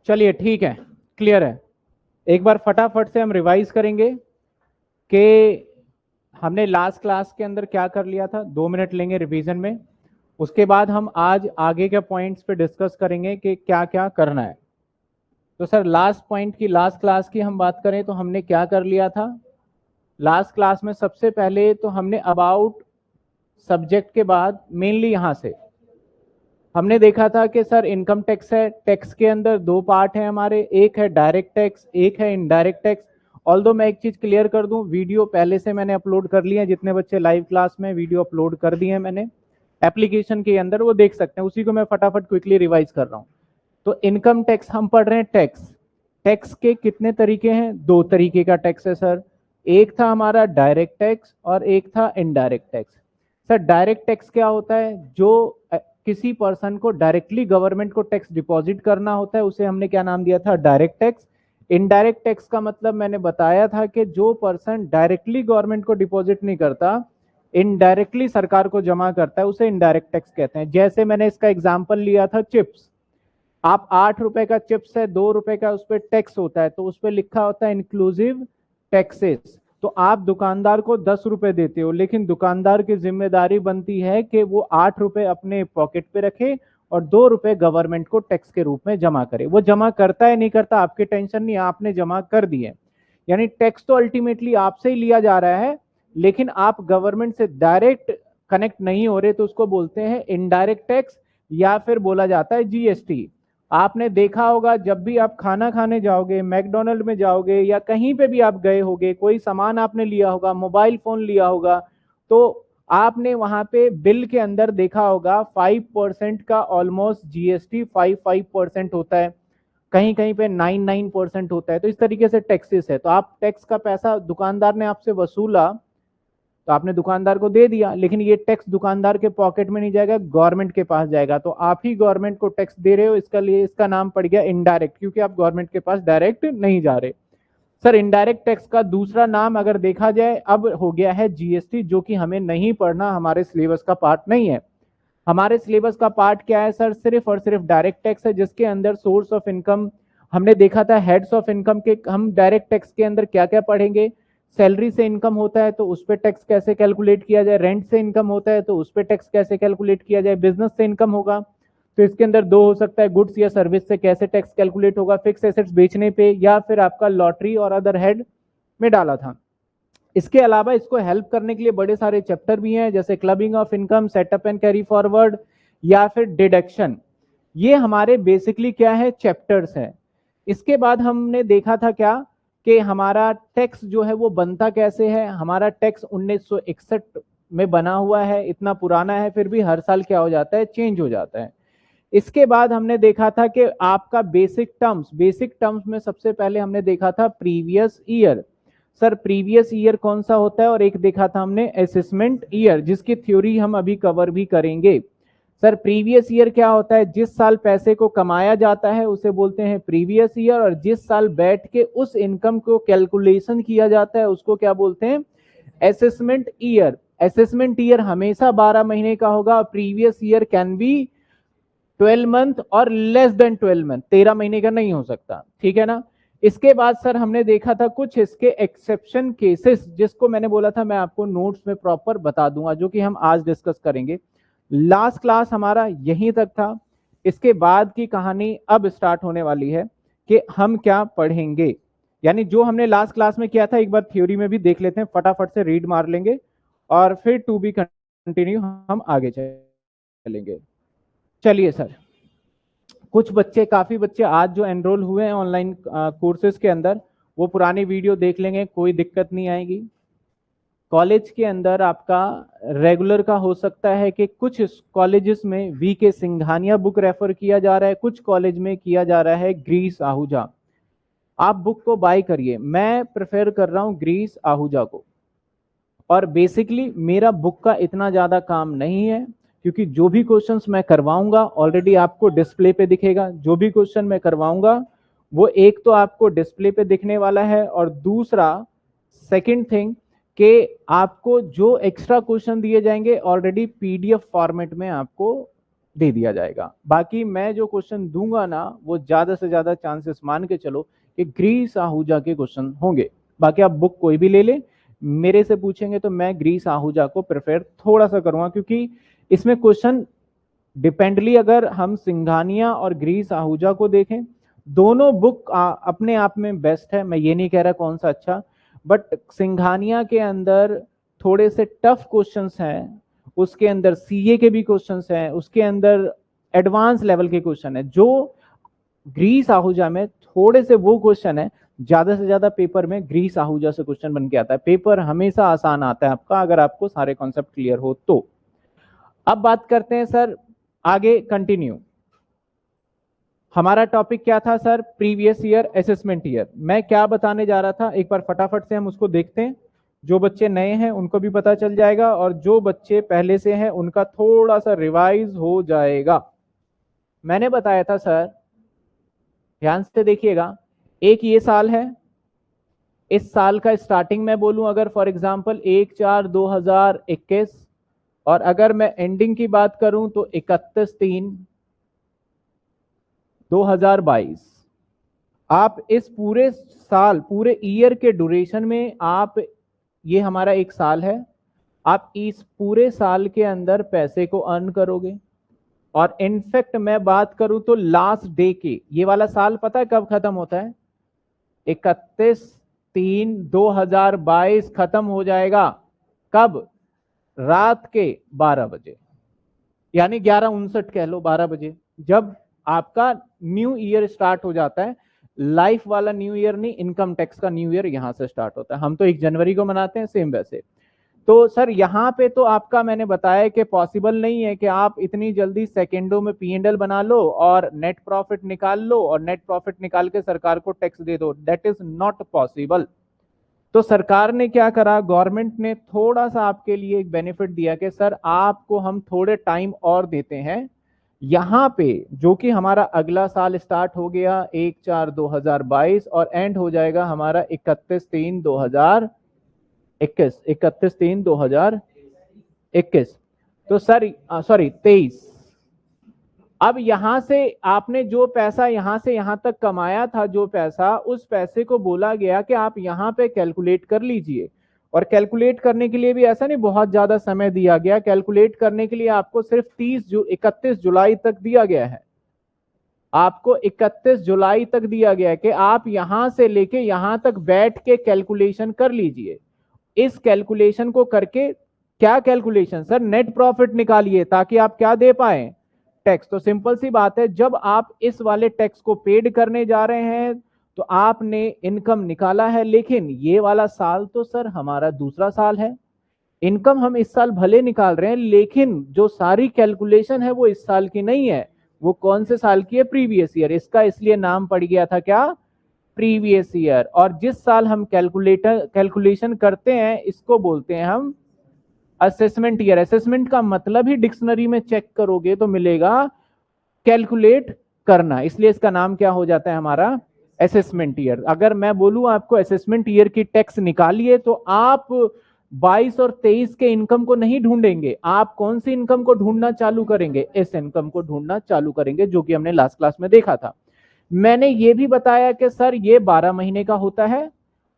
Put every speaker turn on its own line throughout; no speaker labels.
चलिए ठीक है, क्लियर है। एक बार फटाफट से हम रिवाइज करेंगे कि हमने लास्ट क्लास के अंदर क्या कर लिया था। 2 मिनट लेंगे रिवीजन में, उसके बाद हम आज आगे के पॉइंट्स पे डिस्कस करेंगे कि क्या क्या करना है। तो सर लास्ट पॉइंट की, लास्ट क्लास की हम बात करें तो हमने क्या कर लिया था लास्ट क्लास में। सबसे पहले तो हमने अबाउट सब्जेक्ट के बाद मेनली यहां से हमने देखा था कि सर इनकम टैक्स है, टैक्स के अंदर 2 पार्ट है हमारे, एक है डायरेक्ट टैक्स, एक है इनडायरेक्ट टैक्स। ऑल्दो मैं एक चीज क्लियर कर दूं, वीडियो पहले से मैंने अपलोड कर लिया है, जितने बच्चे लाइव क्लास में वीडियो अपलोड कर दिए हैं मैंने एप्लीकेशन के अंदर, वो देख सकते हैं। उसी को मैं फटाफट क्विकली रिवाइज कर रहा हूं। तो इनकम टैक्स हम पढ़ रहे हैं। टैक्स टैक्स के कितने तरीके हैं? 2 तरीके का टैक्स है सर। एक था हमारा डायरेक्ट टैक्स और एक था indirect tax. Sir direct tax क्या होता है? जो किसी पर्सन को डायरेक्टली गवर्नमेंट को टैक्स डिपॉजिट करना होता है, उसे हमने क्या नाम दिया था? Direct tax. इनडायरेक्ट टैक्स का मतलब मैंने बताया था कि जो पर्सन डायरेक्टली गवर्नमेंट को डिपॉजिट नहीं करता, इनडायरेक्टली सरकार को जमा करता है, उसे इनडायरेक्ट टैक्स कहते हैं। जैसे मैंने इसका एग्जांपल लिया था चिप्स। आप 8 रुपए का चिप्स है, 2 रुपए का उस पर टैक्स होता है, तो उस पर लिखा होता है इंक्लूसिव टैक्सेस। तो आप दुकानदार को 10 रुपए देते हो, लेकिन दुकानदार की जिम्मेदारी बनती है कि वो 8 रुपए अपने पॉकेट पे रखे और 2 रुपए गवर्नमेंट को टैक्स के रूप में जमा करे। वो जमा करता है नहीं करता आपकी टेंशन नहीं, आपने जमा कर दिए। यानी टैक्स तो अल्टीमेटली आपसे ही लिया जा रहा है, लेकिन आप गवर्नमेंट से डायरेक्ट कनेक्ट नहीं हो रहे, तो उसको बोलते हैं इनडायरेक्ट टैक्स, या फिर बोला जाता है जीएसटी। आपने देखा होगा जब भी आप खाना खाने जाओगे, मैकडोनल्ड में जाओगे या कहीं पे भी आप गए होगे, कोई सामान आपने लिया होगा, मोबाइल फोन लिया होगा, तो आपने वहां पे बिल के अंदर देखा होगा 5% का ऑलमोस्ट जीएसटी 5% होता है, कहीं कहीं पे 9% होता है। तो इस तरीके से टैक्सेस है। तो आप टैक्स का पैसा दुकानदार ने आपसे वसूला, तो आपने दुकानदार को दे दिया, लेकिन ये टैक्स दुकानदार के पॉकेट में नहीं जाएगा, गवर्नमेंट के पास जाएगा। तो आप ही गवर्नमेंट को टैक्स दे रहे हो, इसका लिए इसका नाम पड़ गया इनडायरेक्ट, क्योंकि आप गवर्नमेंट के पास डायरेक्ट नहीं जा रहे। सर इनडायरेक्ट टैक्स का दूसरा नाम अगर देखा जाए अब हो गया है जीएसटी, जो कि हमें नहीं पढ़ना, हमारे सिलेबस का पार्ट नहीं है। हमारे सिलेबस का पार्ट क्या है सर? सिर्फ और सिर्फ डायरेक्ट टैक्स है, जिसके अंदर सोर्स ऑफ इनकम हमने देखा था, हेड्स ऑफ इनकम के। हम डायरेक्ट टैक्स के अंदर क्या क्या पढ़ेंगे? सैलरी से इनकम होता है तो उस पर टैक्स कैसे कैलकुलेट किया जाए, रेंट से इनकम होता है तो उस पर टैक्स कैसे कैलकुलेट किया जाए, बिजनेस से इनकम होगा तो इसके अंदर 2 हो सकता है, गुड्स या सर्विस से कैसे टैक्स कैलकुलेट होगा, फिक्स एसेट्स बेचने पे, या फिर आपका लॉटरी और अदर हेड में डाला था। इसके अलावा इसको हेल्प करने के लिए बड़े सारे चैप्टर भी हैं, जैसे clubbing of income, setup and carry forward, या फिर डिडक्शन। ये हमारे बेसिकली क्या है? चैप्टर्स हैं। इसके बाद हमने देखा था क्या कि हमारा टैक्स जो है वो बनता कैसे है। हमारा टैक्स 1961 में बना हुआ है, इतना पुराना है, फिर भी हर साल क्या हो जाता है? चेंज हो जाता है। इसके बाद हमने देखा था कि आपका बेसिक टर्म्स में सबसे पहले हमने देखा था previous year. Sir previous year कौन सा होता है? और एक देखा था हमने असेसमेंट ईयर, जिसकी थ्योरी हम अभी कवर भी करेंगे। सर प्रीवियस ईयर क्या होता है? जिस साल पैसे को कमाया जाता है उसे बोलते हैं प्रीवियस ईयर, और जिस साल बैठ के उस इनकम को कैलकुलेशन किया जाता है उसको क्या बोलते हैं? Assessment year. असेसमेंट ईयर हमेशा 12 महीने का होगा। Previous year can be 12 month और लेस देन 12 मंथ, 13 महीने का नहीं हो सकता, ठीक है ना। इसके बाद सर हमने देखा था कुछ इसके एक्सेप्शन केसेस, जिसको मैंने बोला था मैं आपको नोट्स में प्रॉपर बता दूंगा, जो कि हम आज डिस्कस करेंगे। लास्ट क्लास हमारा यहीं तक था। इसके बाद की कहानी अब स्टार्ट होने वाली है कि हम क्या पढ़ेंगे। यानी जो हमने लास्ट क्लास में किया था एक बार थ्योरी में भी देख लेते हैं, फटाफट से रीड मार लेंगे और फिर टू बी कंटिन्यू हम आगे चलेंगे। चलिए सर, कुछ बच्चे, काफी बच्चे आज जो एनरोल हुए हैं ऑनलाइन कोर्सेज के अंदर, वो पुरानी वीडियो देख लेंगे, कोई दिक्कत नहीं आएगी। कॉलेज के अंदर आपका रेगुलर का हो सकता है कि कुछ कॉलेजेस में वीके सिंघानिया बुक रेफर किया जा रहा है, कुछ कॉलेज में किया जा रहा है ग्रीस आहूजा। आप बुक को बाय करिए, मैं प्रेफर कर रहा हूं ग्रीस आहूजा को। और बेसिकली मेरा बुक का इतना ज्यादा काम नहीं है, क्योंकि जो भी क्वेश्चंस मैं करवाऊंगा ऑलरेडी आपको डिस्प्ले पे दिखेगा। जो भी क्वेश्चन मैं करवाऊंगा वो एक तो आपको डिस्प्ले पे दिखने वाला है, और दूसरा सेकंड थिंग कि आपको जो एक्स्ट्रा क्वेश्चन दिए जाएंगे ऑलरेडी पीडीएफ फॉर्मेट में आपको दे दिया जाएगा। बाकी मैं जो क्वेश्चन दूंगा ना वो ज्यादा से ज्यादा चांसेस मान के चलो कि ग्रीस आहूजा के क्वेश्चन होंगे। बाकी आप बुक कोई भी ले ले, मेरे से पूछेंगे तो मैं ग्रीस आहूजा को प्रेफर थोड़ा सा करूंगा, क्योंकि इसमें क्वेश्चन डिपेंडली अगर हम सिंघानिया और ग्रीस आहूजा को देखें, दोनों बुक अपने आप में बेस्ट है, मैं ये नहीं कह रहा कौन सा अच्छा, बट सिंघानिया के अंदर थोड़े से टफ क्वेश्चंस हैं, उसके अंदर सीए के भी क्वेश्चंस हैं, उसके अंदर एडवांस लेवल के क्वेश्चन है। जो ग्रीस आहूजा में थोड़े से वो क्वेश्चन है, ज्यादा से ज्यादा पेपर में ग्रीस आहूजा से क्वेश्चन बन के आता है। पेपर हमेशा आसान आता है आपका अगर आपको सारे कॉन्सेप्ट क्लियर हो तो। अब बात करते हैं सर आगे कंटिन्यू। हमारा टॉपिक क्या था sir? Previous year assessment year. मैं क्या बताने जा रहा था एक बार फटाफट से हम उसको देखते हैं। जो बच्चे नए हैं उनको भी पता चल जाएगा और जो बच्चे पहले से हैं उनका थोड़ा सा रिवाइज हो जाएगा। मैंने बताया था सर, ध्यान से देखिएगा, एक ये साल है, इस साल का स्टार्टिंग में बोलूं अगर फॉर एग्जांपल 1/4/2021, और अगर मैं एंडिंग की बात करूं तो 31/3/2022। आप इस पूरे साल, पूरे ईयर के ड्यूरेशन में आप, ये हमारा एक साल है, आप इस पूरे साल के अंदर पैसे को अर्न करोगे। और इनफैक्ट मैं बात करूं तो लास्ट डे के, ये वाला साल पता है कब खत्म होता है? 31/3/2022 खत्म हो जाएगा। कब? रात के 12 बजे, यानी 11:59 कह लो, 12 बजे, जब आपका न्यू ईयर स्टार्ट हो जाता है। लाइफ वाला न्यू ईयर नहीं, इनकम टैक्स का न्यू ईयर यहां से स्टार्ट होता है। हम तो 1 जनवरी को मनाते हैं, सेम वैसे। तो सर यहां पे तो आपका मैंने बताया कि पॉसिबल नहीं है कि आप इतनी जल्दी सेकेंडों में P&L बना लो और नेट प्रॉफिट निकाल लो और नेट प्रॉफिट निकाल के सरकार को टैक्स दे दो। That is not possible. तो सरकार ने क्या करा, गवर्नमेंट ने थोड़ा सा आपके लिए एक बेनिफिट दिया कि सर आपको हम थोड़े टाइम और देते हैं। यहां पे जो कि हमारा अगला साल स्टार्ट हो गया 1/4/2022 और एंड हो जाएगा हमारा 31/3/2021, 31/3/2021। तो सर सॉरी 23। अब यहां से आपने जो पैसा यहां से यहां तक कमाया था, जो पैसा, उस पैसे को बोला गया कि आप यहां पे कैलकुलेट कर लीजिए। और कैलकुलेट करने के लिए भी ऐसा नहीं बहुत ज्यादा समय दिया गया, कैलकुलेट करने के लिए आपको सिर्फ 31 जुलाई तक दिया गया है। आपको 31 जुलाई तक दिया गया है कि आप यहां से लेके यहां तक बैठ के कैलकुलेशन कर लीजिए। इस कैलकुलेशन को करके, क्या कैलकुलेशन सर? नेट प्रॉफिट निकालिए ताकि आप क्या दे पाए? टैक्स। तो सिंपल सी बात है, जब आप इस वाले टैक्स को पेड करने जा रहे हैं तो आपने इनकम निकाला है, लेकिन ये वाला साल तो सर हमारा दूसरा साल है। इनकम हम इस साल भले निकाल रहे हैं, लेकिन जो सारी कैलकुलेशन है वो इस साल की नहीं है। वो कौन से साल की है? Previous year. इसका इसलिए नाम पड़ गया था क्या? Previous year. और जिस साल हम कैलकुलेशन करते हैं इसको बोलते हैं हम असेसमेंट ईयर। असेसमेंट का मतलब ही डिक्शनरी में चेक करोगे तो मिलेगा कैलकुलेट करना, इसलिए इसका नाम क्या हो जाता है हमारा? Assessment year. अगर मैं बोलूं आपको असेसमेंट ईयर की टैक्स निकालिए तो आप 22 और 23 के इनकम को नहीं ढूंढेंगे, आप कौन सी इनकम को ढूंढना चालू करेंगे? इस इनकम को ढूंढना चालू करेंगे, जो कि हमने लास्ट क्लास में देखा था। मैंने ये भी बताया कि सर ये 12 महीने का होता है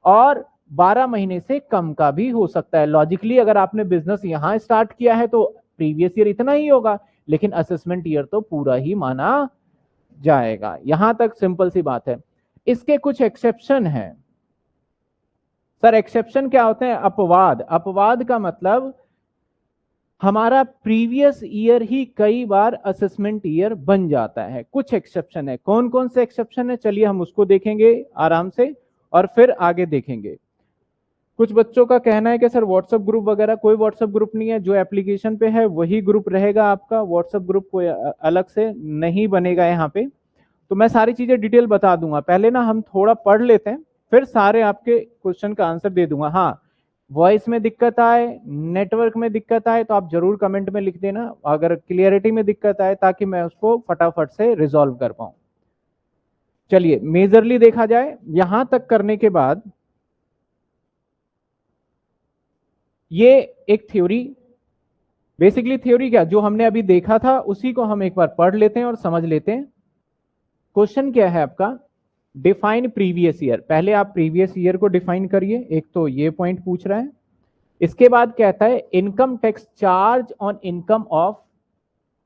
और 12 महीने से कम का भी हो सकता है। लॉजिकली अगर आपने बिजनेस यहां स्टार्ट किया है तो प्रीवियस ईयर इतना ही होगा, लेकिन असेसमेंट ईयर तो पूरा ही माना जाएगा। यहां तक सिंपल सी बात है। इसके कुछ एक्सेप्शन हैं सर। एक्सेप्शन क्या होते हैं? अपवाद। अपवाद का मतलब हमारा प्रीवियस ईयर ही कई बार असेसमेंट ईयर बन जाता है। कुछ एक्सेप्शन है। कौन कौन से एक्सेप्शन है चलिए हम उसको देखेंगे आराम से और फिर आगे देखेंगे। कुछ बच्चों का कहना है कि सर व्हाट्सएप ग्रुप वगैरह, कोई व्हाट्सएप ग्रुप नहीं है, जो एप्लीकेशन पे है वही ग्रुप रहेगा आपका, व्हाट्सएप ग्रुप कोई अलग से नहीं बनेगा यहाँ पे। तो मैं सारी चीजें डिटेल बता दूंगा, पहले ना हम थोड़ा पढ़ लेते हैं फिर सारे आपके क्वेश्चन का आंसर दे दूंगा। हाँ, वॉइस में दिक्कत आए, नेटवर्क में दिक्कत आए तो आप जरूर कमेंट में लिख देना, अगर क्लियरिटी में दिक्कत आए, ताकि मैं उसको फटाफट से रिजॉल्व कर पाऊं। चलिए मेजरली देखा जाए, यहां तक करने के बाद ये एक थ्योरी बेसिकली थ्योरी क्या, जो हमने अभी देखा था उसी को हम एक बार पढ़ लेते हैं और समझ लेते हैं। क्वेश्चन क्या है आपका, डिफाइन प्रीवियस ईयर। पहले आप प्रीवियस ईयर को डिफाइन करिए, एक तो ये पॉइंट पूछ रहा है। इसके बाद कहता है income tax charge on income of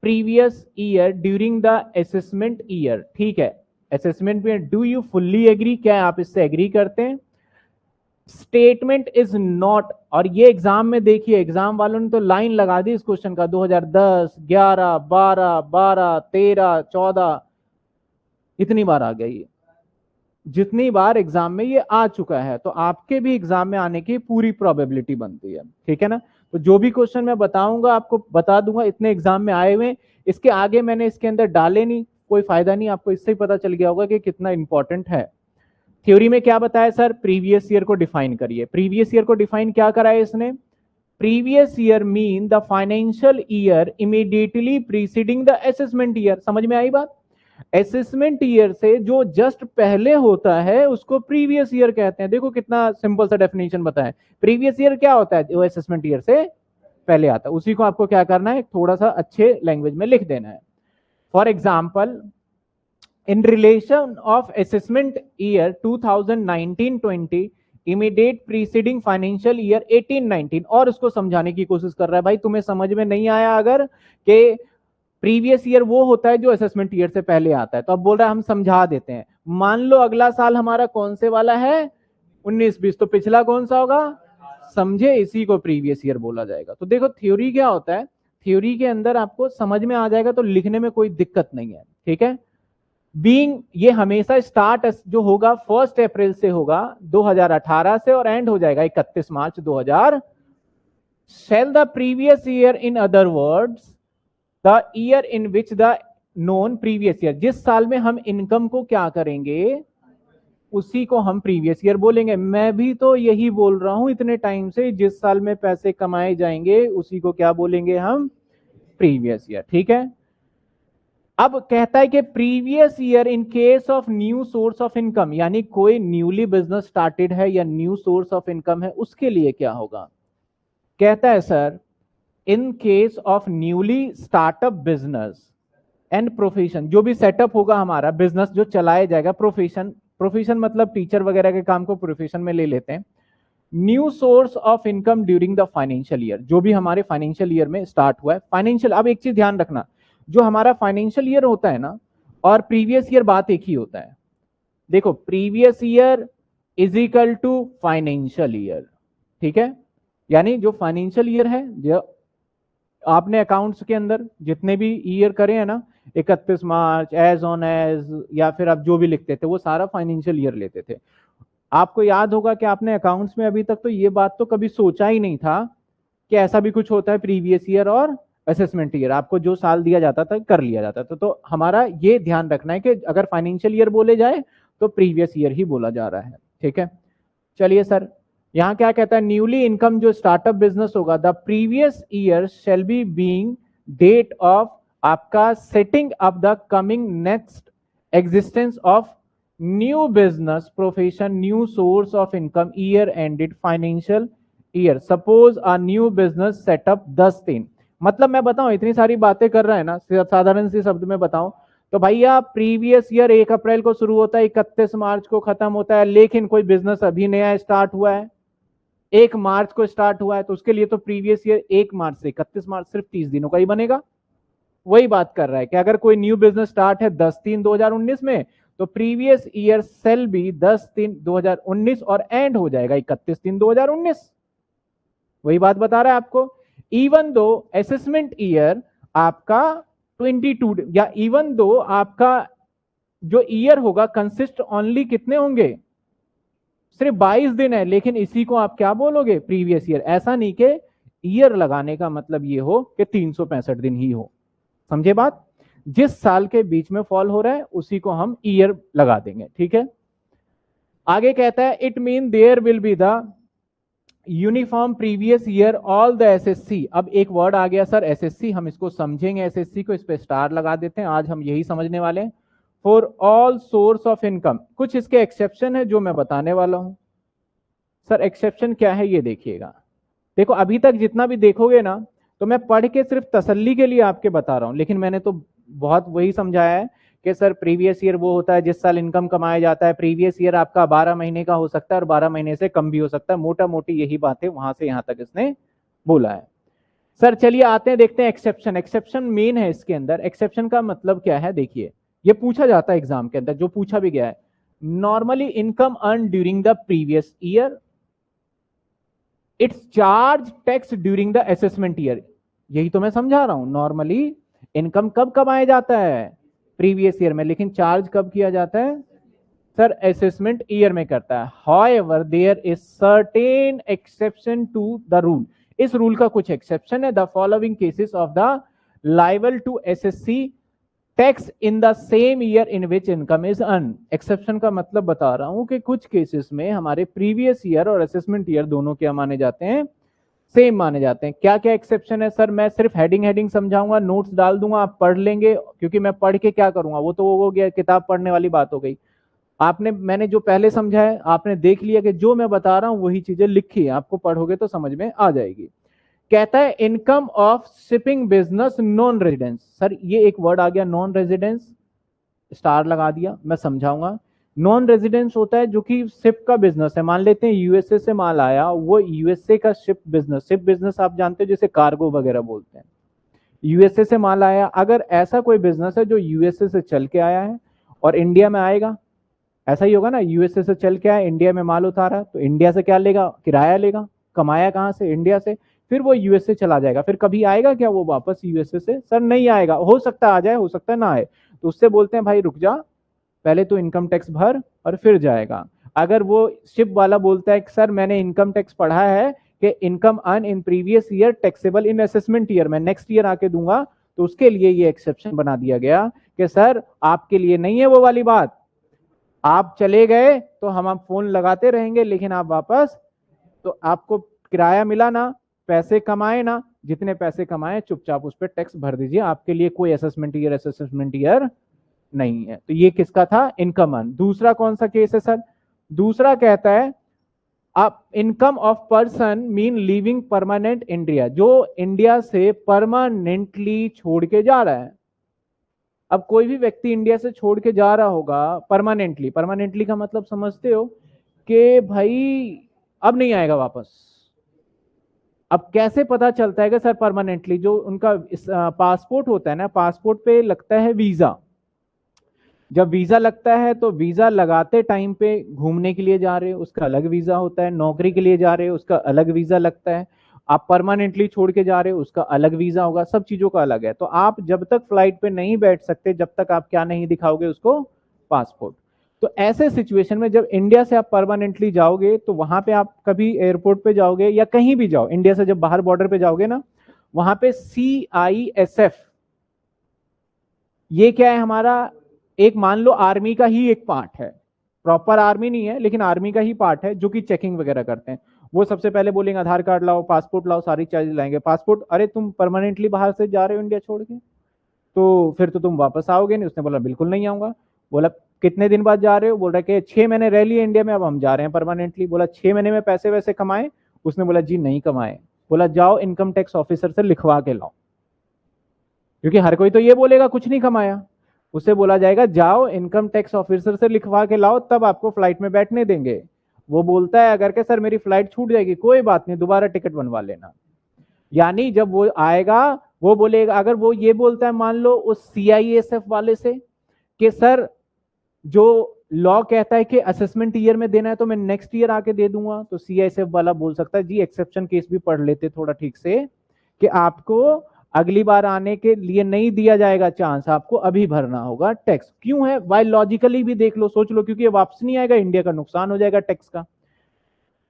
previous year during the assessment year. ठीक है, असेसमेंट में डू यू फुल्ली एग्री, क्या आप इससे एग्री करते हैं? स्टेटमेंट इज नॉट, और ये एग्जाम में देखिए, एग्जाम वालों ने तो लाइन लगा दी इस क्वेश्चन का, 2010, 11, 12, 12, 13, 14, इतनी बार आ गई है। जितनी बार एग्जाम में ये आ चुका है तो आपके भी एग्जाम में आने की पूरी प्रोबेबिलिटी बनती है, ठीक है ना। तो जो भी क्वेश्चन मैं बताऊंगा आपको बता दूंगा, इतने एग्जाम में आए हुए, इसके आगे मैंने इसके अंदर डाले नहीं, कोई फायदा नहीं, आपको इससे ही पता चल गया होगा कि कितना इंपॉर्टेंट है। थ्योरी में क्या बताया सर, प्रीवियस ईयर को डिफाइन करिए। प्रीवियस ईयर को डिफाइन क्या कराया इसने, previous year mean the financial year immediately preceding the assessment year. समझ में आई बात? असेसमेंट ईयर से जो जस्ट पहले होता है उसको प्रीवियस ईयर कहते हैं। देखो कितना सिंपल सा डेफिनेशन बताएं। प्रीवियस ईयर क्या होता है, जो असेसमेंट ईयर से पहले आता है, उसी को आपको क्या करना है, थोड़ा सा अच्छे लैंग्वेज में लिख देना है। For example, in relation of assessment year 2019-20 immediate preceding financial year 18-19, और उसको समझाने की कोशिश कर रहा है। भाई तुम्हें समझ में नहीं आया अगर कि प्रीवियस ईयर वो होता है जो असेसमेंट ईयर से पहले आता है, तो अब बोल रहा है हम समझा देते हैं। मान लो अगला साल हमारा कौन से वाला है, 19-20, तो पिछला कौन सा होगा, समझे, इसी को प्रीवियस ईयर बोला जाएगा। तो देखो थ्योरी क्या होता है, थ्योरी के अंदर आपको समझ में आ जाएगा तो लिखने में कोई दिक्कत नहीं है, ठीक है। बीइंग, ये हमेशा स्टार्ट जो होगा 1 अप्रैल से होगा 2018 से, और एंड हो जाएगा 31 मार्च 2000। shall the previous year, in other words the year in which the known previous year, जिस साल में हम इनकम को क्या करेंगे उसी को हम प्रीवियस ईयर बोलेंगे। मैं भी तो यही बोल रहा हूं इतने टाइम से, जिस साल में पैसे कमाए जाएंगे उसी को क्या बोलेंगे हम, प्रीवियस ईयर, ठीक है। अब कहता है कि previous year in case of new source of income, यानी कोई न्यूली बिजनेस स्टार्टेड है या न्यू सोर्स ऑफ इनकम है, उसके लिए क्या होगा। कहता है sir, in case of newly startup business and profession, जो भी सेटअप होगा हमारा बिजनेस जो चलाया जाएगा, प्रोफेशन, प्रोफेशन मतलब टीचर वगैरह के काम को प्रोफेशन में ले लेते हैं। New source of income during the financial year, जो भी हमारे फाइनेंशियल ईयर में स्टार्ट हुआ है। फाइनेंशियल, अब एक चीज ध्यान रखना, जो हमारा फाइनेंशियल ईयर होता है ना और प्रीवियस ईयर बात एक ही होता है। देखो previous year is equal to financial year, ठीक है। यानी जो फाइनेंशियल ईयर है, जो आपने अकाउंट्स के अंदर जितने भी ईयर करे हैं ना, 31 मार्च, एज ऑन एज, या फिर आप जो भी लिखते थे वो सारा फाइनेंशियल ईयर लेते थे। आपको याद होगा कि आपने अकाउंट्स में अभी तक तो ये बात तो कभी सोचा ही नहीं था कि ऐसा भी कुछ होता है प्रीवियस ईयर और असेसमेंट ईयर। आपको जो साल दिया जाता था कर लिया जाता था। तो हमारा ये ध्यान रखना है कि अगर फाइनेंशियल ईयर बोले जाए तो प्रीवियस ईयर ही बोला जा रहा है, ठीक है। चलिए सर, यहां क्या कहता है, न्यूली इनकम जो स्टार्टअप बिजनेस होगा, the previous year shall be being date of आपका setting up the coming next existence of new business profession new source of income year ended financial year. Suppose a new business setup 10/3, मतलब मैं बताऊं इतनी सारी बातें कर रहा है ना, साधारण सी शब्द में बताऊं तो भैया प्रीवियस ईयर 1 अप्रैल को शुरू होता है, 31 मार्च को खत्म होता है, लेकिन कोई बिजनेस अभी नया स्टार्ट हुआ है 1 मार्च को स्टार्ट हुआ है, तो उसके लिए तो प्रीवियस ईयर 1 मार्च से 31 मार्च सिर्फ 30 दिनों का ही बनेगा। वही बात कर रहा है कि अगर कोई न्यू बिजनेस स्टार्ट है 10/3/2019 में, तो प्रीवियस ईयर सेल भी 10/3/2019 और एंड हो जाएगा 31/3/2019। वही बात बता रहा है आपको। इवन दो असेसमेंट ईयर आपका 22, या इवन दो आपका जो ईयर होगा कंसिस्ट ओनली कितने होंगे, सिर्फ 22 दिन है, लेकिन इसी को आप क्या बोलोगे, प्रीवियस ईयर। ऐसा नहीं कि ईयर लगाने का मतलब ये हो कि 365 दिन ही हो, समझे बात। जिस साल के बीच में फॉल हो रहा है उसी को हम ईयर लगा देंगे, ठीक है। आगे कहता है it mean there will be the uniform previous year all the assessee. अब एक वर्ड आ गया सर एसएससी, हम इसको समझेंगे, एसएससी को इस पे स्टार लगा देते हैं, आज हम यही समझने वाले हैं। For all source of income, कुछ इसके एक्सेप्शन है जो मैं बताने वाला हूं। सर एक्सेप्शन क्या है ये देखिएगा। देखो अभी तक जितना भी देखोगे ना, तो मैं पढ़ के सिर्फ तसल्ली के लिए आपके बता रहा हूं, लेकिन मैंने तो बहुत वही समझाया है कि सर प्रीवियस ईयर वो होता है जिस साल इनकम कमाया जाता है, प्रीवियस ईयर आपका 12 महीने का हो सकता है और 12 महीने से कम भी हो सकता है, मोटा मोटी यही बात है, वहां से यहां तक इसने बोला है। सर चलिए आते हैं, देखते हैं एक्सेप्शन। एक्सेप्शन मेन है इसके अंदर। एक्सेप्शन का मतलब क्या है, देखिए ये पूछा जाता है एग्जाम के अंदर, जो पूछा भी गया है। Normally income earn during the previous year, it's charge tax during the assessment year. यही तो मैं समझा रहा हूं, नॉर्मली इनकम कब कमाया जाता है, प्रीवियस ईयर में, लेकिन चार्ज कब किया जाता है सर, असेसमेंट ईयर में करता है। However there is certain exception to the rule, इस रूल का कुछ एक्सेप्शन है। The following cases of the liable to assessee tax in the same year in which income is earn. Exception का मतलब बता रहा हूं कि कुछ केसेस में हमारे प्रीवियस ईयर और असेसमेंट ईयर दोनों क्या माने जाते हैं, सेम माने जाते हैं। क्या क्या एक्सेप्शन है सर, मैं सिर्फ हेडिंग समझाऊंगा, नोट्स डाल दूंगा, आप पढ़ लेंगे, क्योंकि मैं पढ़ के क्या करूंगा, वो तो हो गया, किताब पढ़ने वाली बात हो गई। आपने, मैंने जो पहले समझा है आपने देख लिया कि जो मैं बता रहा हूं वही चीजें लिखी है, आपको पढ़ोगे तो समझ में आ जाएगी। कहता है income of shipping business non residence. Sir ये एक वर्ड आ गया नॉन रेजिडेंस, स्टार लगा दिया, मैं समझाऊंगा। नॉन रेजिडेंस होता है जो कि शिप का बिजनेस है, मान लेते हैं यूएसए से माल आया, वो यूएसए का शिप बिजनेस आप जानते हो जैसे कार्गो वगैरह बोलते हैं, यूएसए से माल आया। अगर ऐसा कोई बिजनेस है जो यूएसए से चल के आया है और इंडिया में आएगा, ऐसा ही होगा ना, यूएसए से चल के आया, इंडिया में माल उतारा, तो इंडिया से क्या लेगा, किराया लेगा, कमाया कहां से, इंडिया से, फिर वो यूएसए चला जाएगा। फिर कभी आएगा क्या वो वापस यूएसए से, सर नहीं आएगा, हो सकता है आ जाए, हो सकता है ना आए, तो उससे बोलते हैं भाई रुक जा, पहले तो इनकम टैक्स भर और फिर जाएगा। अगर वो शिप वाला बोलता है कि सर मैंने इनकम टैक्स पढ़ा है कि income earn in previous year taxable in assessment year, मैं नेक्स्ट ईयर आके दूंगा, तो उसके लिए ये एक्सेप्शन बना दिया गया कि सर आपके लिए नहीं है वो वाली बात, आप चले गए तो हम आप फोन लगाते रहेंगे, लेकिन आप वापस, तो आपको किराया मिला ना, पैसे कमाए ना, जितने पैसे कमाए चुपचाप उस पर टैक्स भर दीजिए, आपके लिए कोई असेसमेंट ईयर नहीं है। तो ये किसका था, इनकम अर्न। दूसरा कौन सा केस है सर, दूसरा कहता है आप income of person mean living permanent India, जो इंडिया से परमानेंटली छोड़ के जा रहा है। अब कोई भी व्यक्ति इंडिया से छोड़ के जा रहा होगा परमानेंटली, परमानेंटली का मतलब समझते हो कि भाई अब नहीं आएगा वापस। अब कैसे पता चलता है कि सर परमानेंटली, जो उनका पासपोर्ट होता है ना, पासपोर्ट पे लगता है वीजा, जब वीजा लगता है तो वीजा लगाते टाइम पे घूमने के लिए जा रहे हो उसका अलग वीजा होता है, नौकरी के लिए जा रहे हो उसका अलग वीजा लगता है, आप परमानेंटली छोड़ के जा रहे हो उसका अलग वीजा होगा, सब चीजों का अलग है। तो आप जब तक फ्लाइट पे नहीं बैठ सकते जब तक आप क्या नहीं दिखाओगे उसको, पासपोर्ट। तो ऐसे सिचुएशन में जब इंडिया से आप परमानेंटली जाओगे तो वहां पे आप कभी एयरपोर्ट पे जाओगे या कहीं भी जाओ, इंडिया से जब बाहर बॉर्डर पे जाओगे ना, वहां पे CISF, ये क्या है हमारा, एक मान लो आर्मी का ही एक पार्ट है, प्रॉपर आर्मी नहीं है लेकिन आर्मी का ही पार्ट है, जो कि चेकिंग वगैरह करते हैं। वो सबसे पहले बोलेंगे आधार कार्ड लाओ, पासपोर्ट लाओ, सारी चीजें लाएंगे। पासपोर्ट, अरे तुम परमानेंटली बाहर से जा रहे हो इंडिया छोड़ के, तो फिर तो तुम वापस आओगे नहीं। उसने बोला बिल्कुल नहीं आऊंगा। बोला कितने दिन बाद जा रहे हो, बोल रहा कि 6 महीने रह लिए इंडिया में, अब हम जा रहे हैं परमानेंटली। बोला 6 महीने में पैसे वैसे कमाए, उसने बोला जी नहीं कमाए। बोला जाओ इनकम टैक्स ऑफिसर से लिखवा के लाओ, क्योंकि हर कोई तो ये बोलेगा कुछ नहीं कमाया। उससे बोला जाएगा जाओ इनकम टैक्स ऑफिसर से लिखवा के लाओ, तब आपको फ्लाइट में बैठने देंगे। वो बोलता है अगर के सर मेरी फ्लाइट छूट जाएगी, कोई बात नहीं दोबारा टिकट बनवा लेना। यानी जब वो आएगा वो बोलेगा, अगर वो ये बोलता है मान लो उस CISF वाले से कि सर जो लॉ कहता है कि असेसमेंट ईयर में देना है तो मैं नेक्स्ट ईयर आके दे दूंगा, तो CISF वाला बोल सकता है जी एक्सेप्शन केस भी पढ़ लेते थोड़ा ठीक से, कि आपको अगली बार आने के लिए नहीं दिया जाएगा चांस, आपको अभी भरना होगा टैक्स। क्यों है, वाई लॉजिकली भी देख लो, सोच लो, क्योंकि ये वापस नहीं आएगा, इंडिया का नुकसान हो जाएगा टैक्स का।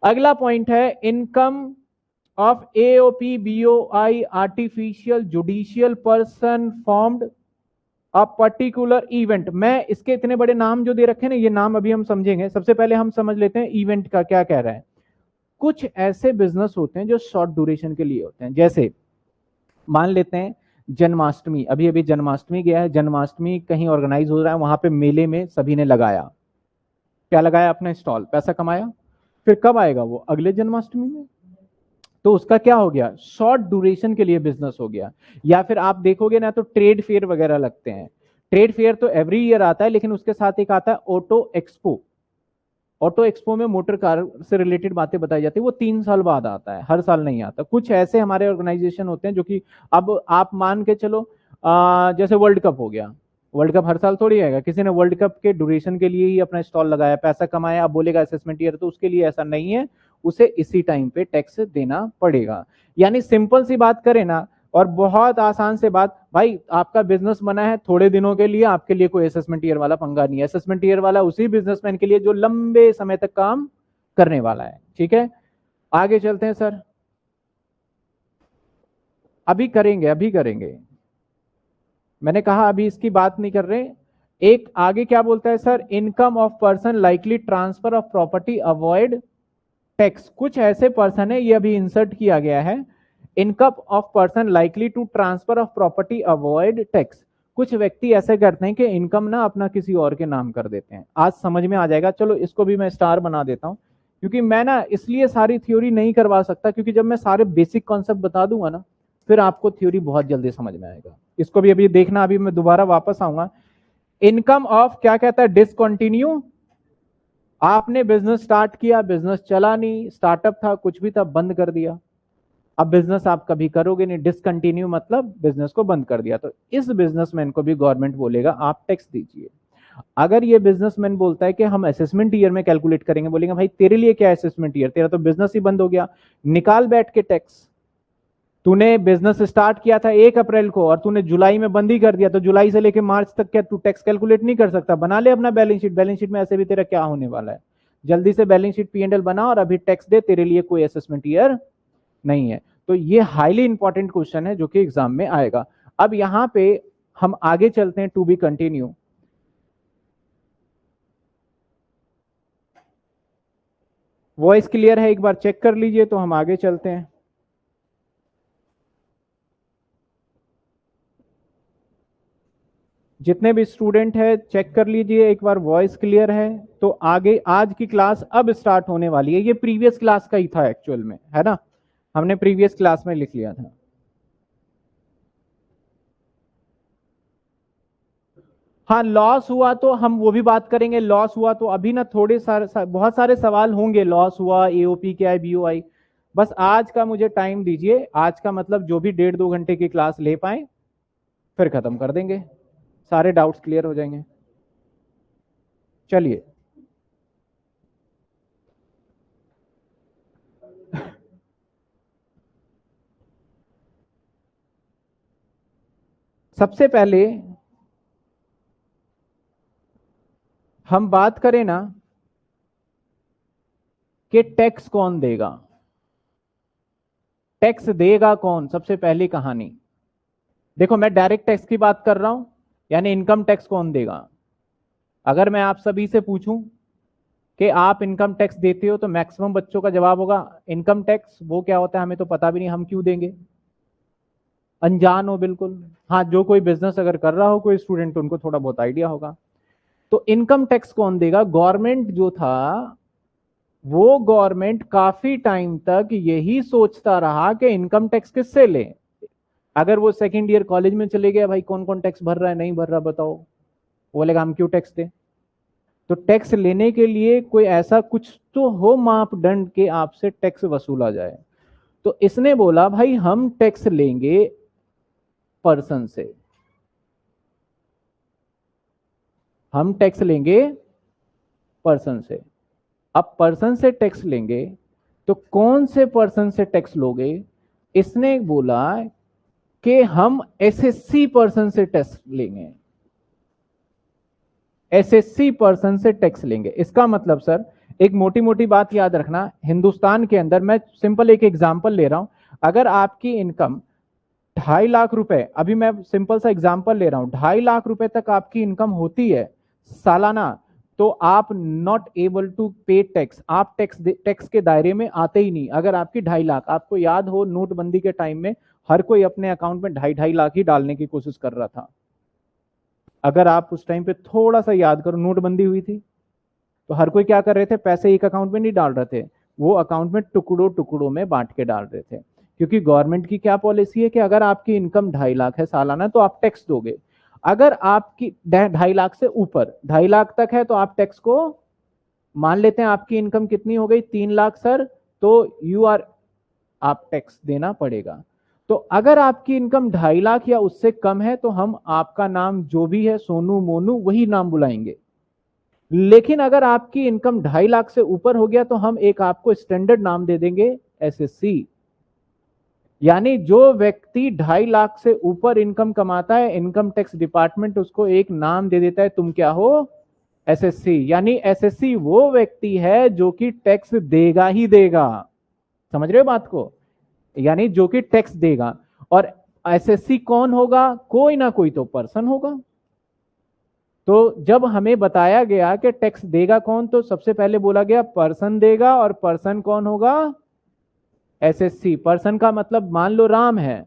अगला पॉइंट है income of AOP BOI artificial judicial person formed a particular event. मैं इसके इतने बड़े नाम जो दे रखे हैं ना, ये नाम अभी हम समझेंगे। सबसे पहले हम समझ लेते हैं इवेंट का क्या कह रहा है। कुछ ऐसे बिजनेस होते हैं जो शॉर्ट ड्यूरेशन के लिए होते हैं, जैसे मान लेते हैं जन्माष्टमी, अभी अभी जन्माष्टमी गया है, जन्माष्टमी कहीं ऑर्गेनाइज हो रहा है, वहां पे मेले में सभी ने लगाया, क्या लगाया, अपना स्टॉल, पैसा कमाया, फिर कब आएगा वो, अगले जन्माष्टमी में। तो उसका क्या हो गया, शॉर्ट ड्यूरेशन के लिए बिजनेस हो गया। या फिर आप देखोगे ना तो ट्रेड फेयर वगैरह लगते हैं। ट्रेड फेयर तो एवरी ईयर आता है, लेकिन उसके साथ एक आता है ऑटो एक्सपो। ऑटो एक्सपो में मोटर कार से रिलेटेड बातें बताई जाती है, वो 3 साल बाद आता है, हर साल नहीं आता। कुछ ऐसे हमारे ऑर्गेनाइजेशन होते हैं जो कि अब आप मान के चलो जैसे वर्ल्ड कप हो गया, वर्ल्ड कप हर साल थोड़ी आएगा। किसी ने वर्ल्ड कप के ड्यूरेशन के लिए ही अपना स्टॉल लगाया, पैसा कमाया, अब बोलेगा असेसमेंट ईयर, तो उसके लिए ऐसा नहीं है, उसे इसी टाइम पे टैक्स देना पड़ेगा। यानी सिंपल सी बात करें ना, और बहुत आसान से बात, भाई आपका बिजनेस बना है थोड़े दिनों के लिए, आपके लिए कोई असेसमेंट ईयर वाला पंगा नहीं है। असेसमेंट ईयर वाला उसी बिजनेसमैन के लिए जो लंबे समय तक काम करने वाला है। ठीक है, आगे चलते हैं सर। अभी करेंगे, अभी करेंगे, मैंने कहा अभी इसकी बात नहीं कर रहे। एक आगे क्या बोलता है sir, income of person likely transfer of property avoid tax. कुछ ऐसे पर्सन है, ये अभी इंसर्ट किया गया है, income of person likely to transfer of property avoid tax. कुछ व्यक्ति ऐसे करते हैं कि इनकम ना अपना किसी और के नाम कर देते हैं। आज समझ में आ जाएगा, चलो इसको भी मैं स्टार बना देता हूं, क्योंकि मैं ना इसलिए सारी थ्योरी नहीं करवा सकता, क्योंकि जब मैं सारे बेसिक कॉन्सेप्ट बता दूंगा ना, फिर आपको थ्योरी बहुत जल्दी समझ में आएगा। इसको भी अभी देखना, अभी मैं दोबारा वापस आऊंगा। इनकम ऑफ क्या कहता है, डिसकंटिन्यू। आपने बिजनेस स्टार्ट किया, बिजनेस चला नहीं, स्टार्टअप था, कुछ भी था, बंद कर दिया। अब बिजनेस आप कभी करोगे नहीं, डिसकंटिन्यू मतलब बिजनेस को बंद कर दिया। तो इस बिजनेसमैन को भी गवर्नमेंट बोलेगा आप टैक्स दीजिए। अगर ये बिजनेसमैन बोलता है कि हम असेसमेंट ईयर में कैलकुलेट करेंगे, बोलेंगे भाई तेरे लिए क्या असेसमेंट ईयर, तेरा तो बिजनेस ही बंद हो गया, निकाल बैठ के टैक्स। तूने बिजनेस स्टार्ट किया था 1 अप्रैल को और तूने जुलाई में बंद ही कर दिया, तो जुलाई से लेकर मार्च तक क्या तू टैक्स कैलकुलेट नहीं कर सकता? बना ले अपना बैलेंस शीट, बैलेंस शीट में ऐसे भी तेरा क्या होने वाला है। जल्दी से बैलेंस शीट P&L बना और अभी टैक्स दे, तेरे लिए कोई असेसमेंट ईयर नहीं है। तो ये हाईली इंपॉर्टेंट क्वेश्चन है जो कि एग्जाम में आएगा। अब यहां पे हम आगे चलते हैं, to be continue. Voice clear है, एक बार चेक कर लीजिए, तो हम आगे चलते हैं। जितने भी स्टूडेंट है चेक कर लीजिए एक बार, वॉइस क्लियर है तो आगे आज की क्लास अब स्टार्ट होने वाली है। ये प्रीवियस क्लास का ही था एक्चुअल में, है ना, हमने प्रीवियस क्लास में लिख लिया था। हाँ, लॉस हुआ तो हम वो भी बात करेंगे। लॉस हुआ तो अभी ना थोड़े सारे बहुत सारे सवाल होंगे, लॉस हुआ, एओपी क्या है, बीओआई। बस आज का मुझे टाइम दीजिए, आज का मतलब जो भी 1.5-2 घंटे की क्लास ले पाए, फिर खत्म कर देंगे, सारे डाउट्स क्लियर हो जाएंगे। चलिए, सबसे पहले हम बात करें ना कि टैक्स कौन देगा, टैक्स देगा कौन, सबसे पहली कहानी। देखो, मैं डायरेक्ट टैक्स की बात कर रहा हूं, यानी इनकम टैक्स कौन देगा। अगर मैं आप सभी से पूछूं कि आप इनकम टैक्स देते हो, तो मैक्सिमम बच्चों का जवाब होगा इनकम टैक्स वो क्या होता है हमें तो पता भी नहीं, हम क्यों देंगे, अनजान हो बिल्कुल। हाँ, जो कोई बिजनेस अगर कर रहा हो कोई स्टूडेंट, उनको थोड़ा बहुत आइडिया होगा। तो इनकम टैक्स कौन देगा, गवर्नमेंट जो था, वो गवर्नमेंट काफी टाइम तक यही सोचता रहा कि इनकम टैक्स किससे ले। अगर वो सेकेंड ईयर कॉलेज में चले गए, भाई कौन कौन टैक्स भर रहा है, नहीं भर रहा बताओ, बोलेगा हम क्यों टैक्स दें। तो टैक्स लेने के लिए कोई ऐसा कुछ तो हो मापदंड के आपसे टैक्स वसूला जाए। तो इसने बोला भाई हम टैक्स लेंगे पर्सन से, हम टैक्स लेंगे पर्सन से। अब पर्सन से टैक्स लेंगे तो कौन से पर्सन से टैक्स लोगे, इसने बोला कि हम एसएससी पर्सन से टैक्स लेंगे, एसएससी पर्सन से टैक्स लेंगे। इसका मतलब सर, एक मोटी मोटी बात याद रखना, हिंदुस्तान के अंदर, मैं सिंपल एक एग्जांपल ले रहा हूं, अगर आपकी इनकम 2.5 लाख रुपए, अभी मैं सिंपल सा एग्जांपल ले रहा हूं, 2.5 लाख रुपए तक आपकी इनकम होती है सालाना, तो आप नॉट एबल टू पे टैक्स, आप टैक्स के दायरे में आते ही नहीं। अगर आपकी 2.5 लाख, आपको याद हो नोटबंदी के टाइम में हर कोई अपने अकाउंट में 2.5 लाख ही डालने की कोशिश कर रहा था। अगर आप उस टाइम पे थोड़ा सा याद करो, नोटबंदी हुई थी तो हर कोई क्या कर रहे थे, पैसे एक अकाउंट में नहीं डाल रहे थे, वो अकाउंट में टुकड़ों टुकड़ों में बांट के डाल रहे थे, क्योंकि गवर्नमेंट की क्या पॉलिसी है कि अगर आपकी इनकम 2.5 लाख है सालाना तो आप टैक्स दोगे, अगर आपकी 2.5 लाख से ऊपर 2.5 लाख तक है तो आप टैक्स को, मान लेते हैं आपकी इनकम कितनी हो गई 3 लाख सर, तो आप टैक्स देना पड़ेगा। तो अगर आपकी इनकम 2.5 लाख या उससे कम है तो हम आपका नाम जो भी है सोनू मोनू वही नाम बुलाएंगे, लेकिन अगर आपकी इनकम 2.5 लाख से ऊपर हो गया तो हम एक आपको स्टैंडर्ड नाम दे देंगे एसएससी। यानी जो व्यक्ति 2.5 लाख से ऊपर इनकम कमाता है, इनकम टैक्स डिपार्टमेंट उसको एक नाम दे देता है, तुम क्या हो, एसएससी। यानी एसएससी वो व्यक्ति है जो कि टैक्स देगा ही देगा, समझ रहे हो बात को, यानी जो कि टैक्स देगा। और एसएससी कौन होगा, कोई ना कोई तो पर्सन होगा। तो जब हमें बताया गया कि टैक्स देगा कौन, तो सबसे पहले बोला गया पर्सन देगा, और पर्सन कौन होगा, एसएससी। पर्सन का मतलब मान लो राम है,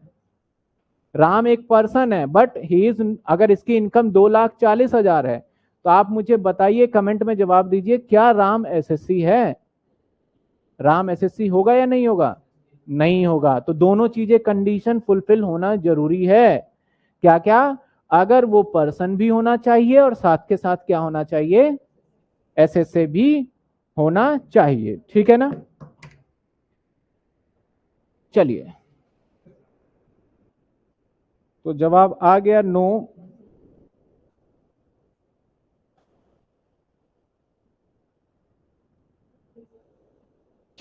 राम एक पर्सन है, बट ही इज, अगर इसकी इनकम 2,40,000 है तो आप मुझे बताइए, कमेंट में जवाब दीजिए, क्या राम एसएससी है, राम एसएससी होगा या नहीं होगा, नहीं होगा। तो दोनों चीजें कंडीशन फुलफिल होना जरूरी है। क्या क्या, अगर वो पर्सन भी होना चाहिए और साथ के साथ क्या होना चाहिए, एसएससी भी होना चाहिए, ठीक है ना। चलिए, तो जवाब आ गया नो।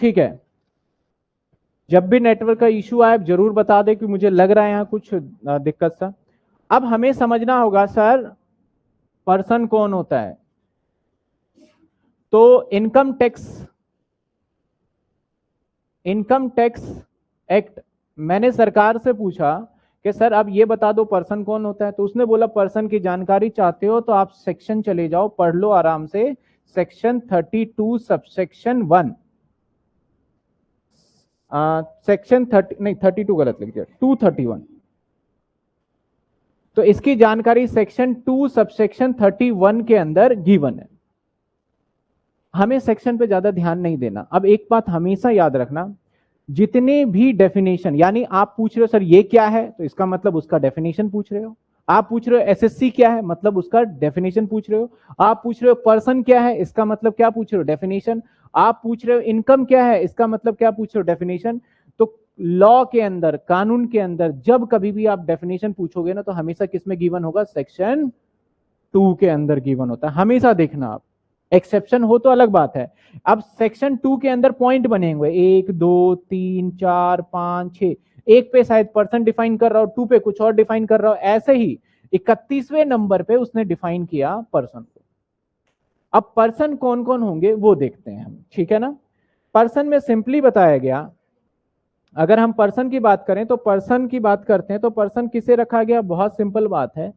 ठीक है, जब भी नेटवर्क का इशू आए जरूर बता दे कि मुझे लग रहा है यहां कुछ दिक्कत सा। अब हमें समझना होगा सर पर्सन कौन होता है। तो इनकम टैक्स एक्ट, मैंने सरकार से पूछा कि सर अब ये बता दो पर्सन कौन होता है, तो उसने बोला पर्सन की जानकारी चाहते हो तो आप सेक्शन चले जाओ, पढ़ लो आराम से, सेक्शन 32 सबसेक्शन 1, सेक्शन 30 नहीं 32 गलत लिख दिया, 231। तो इसकी जानकारी सेक्शन 2 सबसेक्शन 31 के अंदर गिवन है। हमें सेक्शन पे ज्यादा ध्यान नहीं देना। अब एक बात हमेशा याद रखना, जितने भी डेफिनेशन, यानी आप पूछ रहे हो सर ये क्या है, तो इसका मतलब उसका डेफिनेशन पूछ रहे हो। आप पूछ रहे हो एसएससी क्या है, मतलब उसका डेफिनेशन पूछ रहे हो। आप पूछ रहे हो पर्सन क्या है, इसका मतलब क्या पूछ रहे हो, डेफिनेशन। आप पूछ रहे हो इनकम क्या है, इसका मतलब क्या पूछ रहे हो, डेफिनेशन। तो लॉ के अंदर, कानून के अंदर जब कभी भी आप डेफिनेशन पूछोगे ना, तो हमेशा किसमें गिवन होगा, सेक्शन 2 के अंदर गिवन होता है, हमेशा देखना आप। एक्सेप्शन हो तो अलग बात है। अब सेक्शन 2 के अंदर पॉइंट बने हुए 1 2 3 4 5 6, एक पे शायद पर्सन डिफाइन कर रहा हो, 2 पे कुछ और डिफाइन कर रहा हो, ऐसे ही 31वें नंबर पे उसने डिफाइन किया पर्सन को। अब पर्सन कौन कौन होंगे वो देखते हैं हम, ठीक है ना। पर्सन में सिंपली बताया गया, अगर हम पर्सन की बात करें तो पर्सन की बात करते हैं तो पर्सन किसे रखा गया, बहुत सिंपल बात है।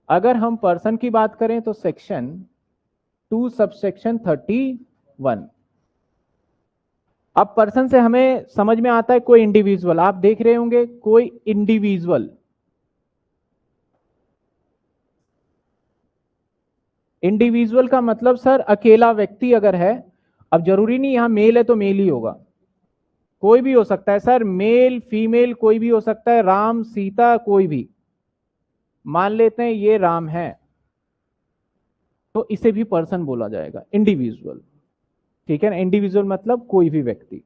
अगर हम पर्सन की बात करें तो सेक्शन 2 सबसेक्शन 31। अब पर्सन से हमें समझ में आता है कोई इंडिविजुअल, आप देख रहे होंगे कोई इंडिविजुअल। इंडिविजुअल का मतलब सर अकेला व्यक्ति अगर है, अब जरूरी नहीं यहां मेल है तो मेल ही होगा, कोई भी हो सकता है सर, मेल फीमेल कोई भी हो सकता है, राम सीता कोई भी। मान लेते हैं ये राम है तो इसे भी पर्सन बोला जाएगा, इंडिविजुअल, ठीक है ना। इंडिविजुअल मतलब कोई भी व्यक्ति।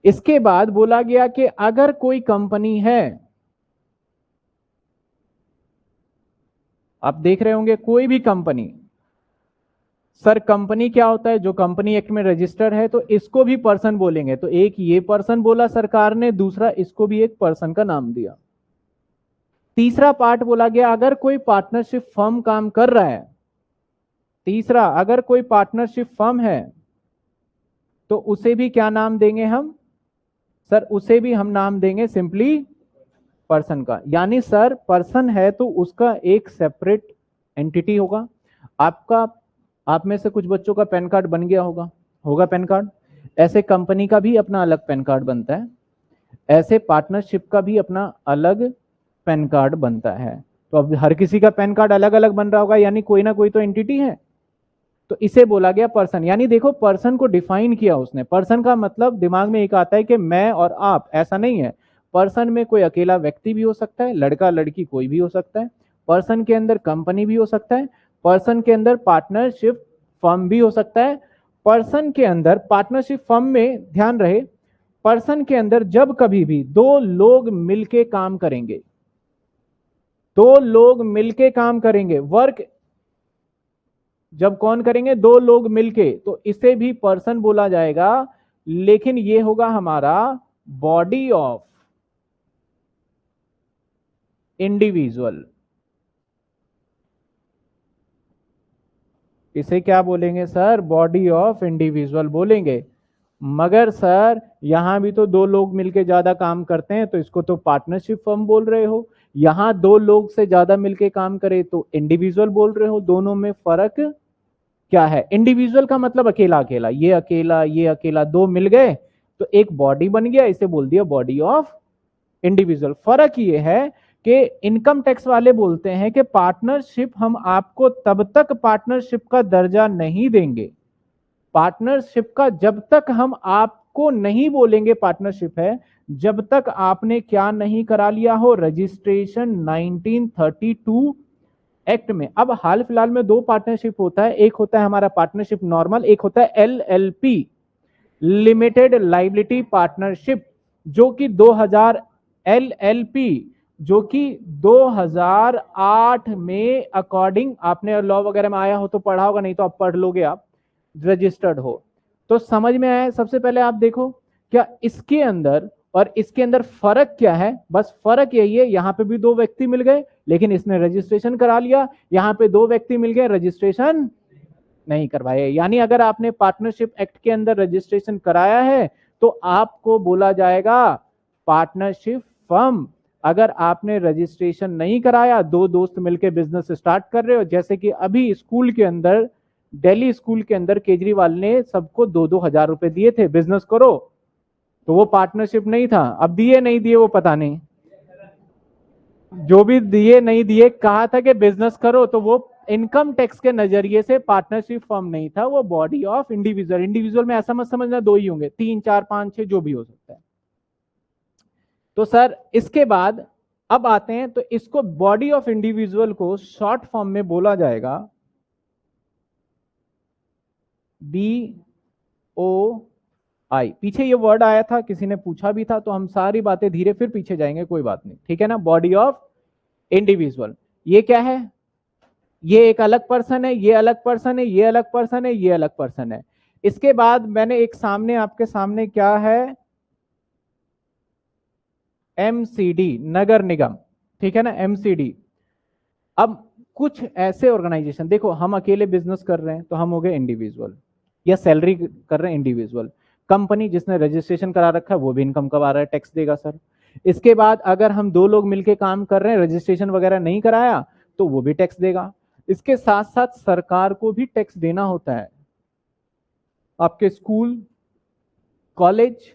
इसके बाद बोला गया कि अगर कोई कंपनी है, आप देख रहे होंगे कोई भी कंपनी, सर कंपनी क्या होता है, जो कंपनी एक्ट में रजिस्टर है, तो इसको भी पर्सन बोलेंगे। तो एक ये पर्सन बोला सरकार ने, दूसरा इसको भी एक पर्सन का नाम दिया। तीसरा पार्ट बोला गया, अगर कोई पार्टनरशिप फर्म काम कर रहा है, तीसरा अगर कोई पार्टनरशिप फर्म है तो उसे भी क्या नाम देंगे हम, सर उसे भी हम नाम देंगे सिंपली पर्सन का। यानी सर पर्सन है तो उसका एक सेपरेट एंटिटी होगा। आपका, आप में से कुछ बच्चों का पैन कार्ड बन गया होगा, होगा पैन कार्ड, ऐसे कंपनी का भी अपना अलग पैन कार्ड बनता है, ऐसे पार्टनरशिप का भी अपना अलग पैन कार्ड बनता है। तो अब हर किसी का पैन कार्ड अलग अलग बन रहा होगा, यानी कोई ना कोई तो एंटिटी है। तो इसे बोला गया पर्सन। यानी देखो पर्सन को डिफाइन किया उसने। पर्सन का मतलब दिमाग में एक आता है कि मैं और आप, ऐसा नहीं है। पर्सन में कोई अकेला व्यक्ति भी हो सकता है, लड़का लड़की कोई भी हो सकता है। पर्सन के अंदर कंपनी भी हो सकता है। पर्सन के अंदर पार्टनरशिप फर्म भी हो सकता है। पर्सन के अंदर पार्टनरशिप फर्म में ध्यान रहे, पर्सन के अंदर जब कभी भी दो लोग मिलके काम करेंगे, दो लोग मिलके काम करेंगे, वर्क जब कौन करेंगे, दो लोग मिलके, तो इसे भी पर्सन बोला जाएगा। लेकिन ये होगा हमारा बॉडी ऑफ इंडिविजुअल। इसे क्या बोलेंगे सर? बॉडी ऑफ इंडिविजुअल बोलेंगे। मगर सर यहां भी तो दो लोग मिलके ज्यादा काम करते हैं, तो इसको तो पार्टनरशिप फर्म बोल रहे हो। यहां दो लोग से ज्यादा मिलके काम करे तो इंडिविजुअल बोल रहे हो। दोनों में फर्क क्या है? इंडिविजुअल का मतलब अकेला अकेला, ये अकेला, दो मिल गए तो एक बॉडी बन गया, इसे बोल दिया बॉडी ऑफ इंडिविजुअल। फर्क ये है कि इनकम टैक्स वाले बोलते हैं कि पार्टनरशिप हम आपको तब तक पार्टनरशिप का दर्जा नहीं देंगे, पार्टनरशिप का जब तक हम आपको नहीं बोलेंगे पार्टनरशिप है, जब तक आपने क्या नहीं करा लिया हो, रजिस्ट्रेशन 1932 एक्ट में। अब हाल फिलहाल में दो पार्टनरशिप होता है, एक होता है हमारा पार्टनरशिप नॉर्मल, एक होता है LLP, लिमिटेड लाइबिलिटी पार्टनरशिप, जो कि 2000 LLP जो कि 2008 में अकॉर्डिंग, आपने लॉ वगैरह में आया हो तो पढ़ा होगा, नहीं तो आप पढ़ लोगे, आप रजिस्टर्ड हो तो समझ में आया। सबसे पहले आप देखो क्या इसके अंदर और इसके अंदर फर्क क्या है। बस फर्क यही है, यहां पे भी दो व्यक्ति मिल गए लेकिन इसने रजिस्ट्रेशन करा लिया, यहां पे दो व्यक्ति मिल गए रजिस्ट्रेशन नहीं करवाए। यानी अगर आपने पार्टनरशिप एक्ट के अंदर रजिस्ट्रेशन कराया है तो आपको बोला जाएगा पार्टनरशिप फर्म। अगर आपने रजिस्ट्रेशन नहीं कराया, दो दोस्त मिलकर बिजनेस स्टार्ट कर रहे हो, जैसे कि अभी स्कूल के अंदर, दिल्ली स्कूल के अंदर केजरीवाल ने सबको 2-2 हजार रुपए दिए थे बिजनेस करो, तो वो पार्टनरशिप नहीं था। अब दिए नहीं दिए वो पता नहीं, जो भी दिए नहीं दिए, कहा था कि बिजनेस करो, तो वो इनकम टैक्स के नजरिए से पार्टनरशिप फर्म नहीं था, वो बॉडी ऑफ इंडिविजुअल। इंडिविजुअल में ऐसा मत समझना दो ही होंगे, 3 4 5 6 जो भी हो सकता है। तो सर इसके बाद अब आते हैं, तो इसको बॉडी ऑफ इंडिविजुअल को शॉर्ट फॉर्म में बोला जाएगा BOI। पीछे ये वर्ड आया था, किसी ने पूछा भी था, तो हम सारी बातें धीरे फिर पीछे जाएंगे, कोई बात नहीं, ठीक है ना। बॉडी ऑफ इंडिविजुअल ये क्या है? ये एक अलग पर्सन है, ये अलग पर्सन है, ये अलग पर्सन है, ये अलग पर्सन है। इसके बाद मैंने एक सामने आपके सामने क्या है, MCD, नगर निगम, ठीक है ना, MCD। अब कुछ ऐसे ऑर्गेनाइजेशन, देखो हम अकेले बिजनेस कर रहे हैं तो हम हो गए इंडिविजुअल, या सैलरी कर रहे हैं इंडिविजुअल। कंपनी जिसने रजिस्ट्रेशन करा रखा है वो भी इनकम कमा रहा है, टैक्स देगा सर। इसके बाद अगर हम दो लोग मिलकर काम कर रहे हैं, रजिस्ट्रेशन वगैरह नहीं कराया, तो वो भी टैक्स देगा। इसके साथ साथ सरकार को भी टैक्स देना होता है। आपके स्कूल, कॉलेज,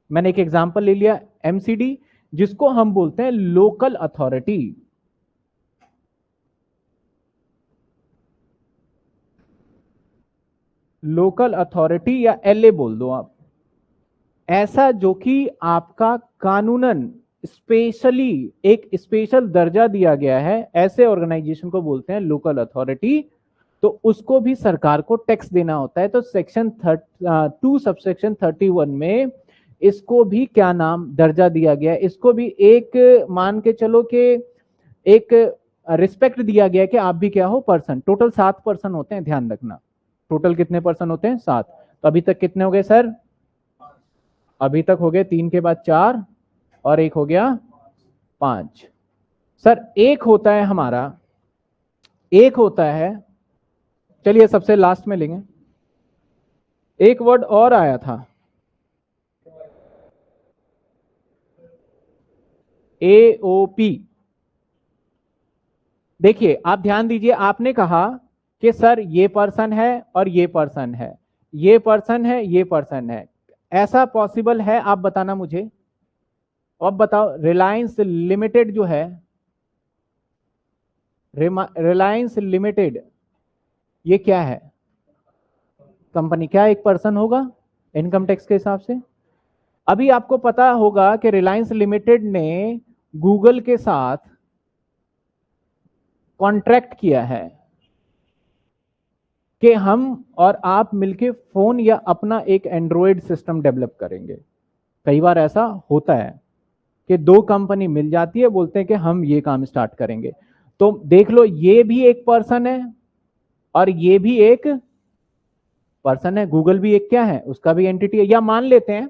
मैंने एक एग्जांपल ले लिया MCD, जिसको हम बोलते हैं लोकल अथॉरिटी। लोकल अथॉरिटी या LA बोल दो आप, ऐसा जो कि आपका कानूनन स्पेशली एक स्पेशल दर्जा दिया गया है, ऐसे ऑर्गेनाइजेशन को बोलते हैं लोकल अथॉरिटी। तो उसको भी सरकार को टैक्स देना होता है। तो सेक्शन 2 सबसेक्शन 31 में इसको भी क्या नाम दर्जा दिया गया है, इसको भी एक मान के चलो कि एक रिस्पेक्ट दिया गया है कि आप भी क्या हो, पर्सन। टोटल 7 पर्सन होते हैं, ध्यान रखना। टोटल कितने पर्सन होते हैं? 7। तो अभी तक कितने हो गए सर? अभी तक हो गए 3 के बाद 4 और एक हो गया 5। सर एक होता है हमारा, एक होता है, चलिए सबसे लास्ट में लेंगे, एक वर्ड और आया था, AOP। देखिए आप ध्यान दीजिए, आपने कहा कि सर ये पर्सन है और ये पर्सन है, ये पर्सन है, ये पर्सन है, ऐसा पॉसिबल है? आप बताना मुझे। अब बताओ, रिलायंस लिमिटेड जो है, रिलायंस लिमिटेड ये क्या है? कंपनी, क्या एक पर्सन होगा इनकम टैक्स के हिसाब से? अभी आपको पता होगा कि रिलायंस लिमिटेड ने गूगल के साथ कॉन्ट्रैक्ट किया है कि हम और आप मिलके फोन या अपना एक एंड्रॉयड सिस्टम डेवलप करेंगे। कई बार ऐसा होता है कि दो कंपनी मिल जाती है, बोलते हैं कि हम ये काम स्टार्ट करेंगे। तो देख लो, ये भी एक पर्सन है और ये भी एक पर्सन है। गूगल भी एक क्या है, उसका भी एंटिटी है। या मान लेते हैं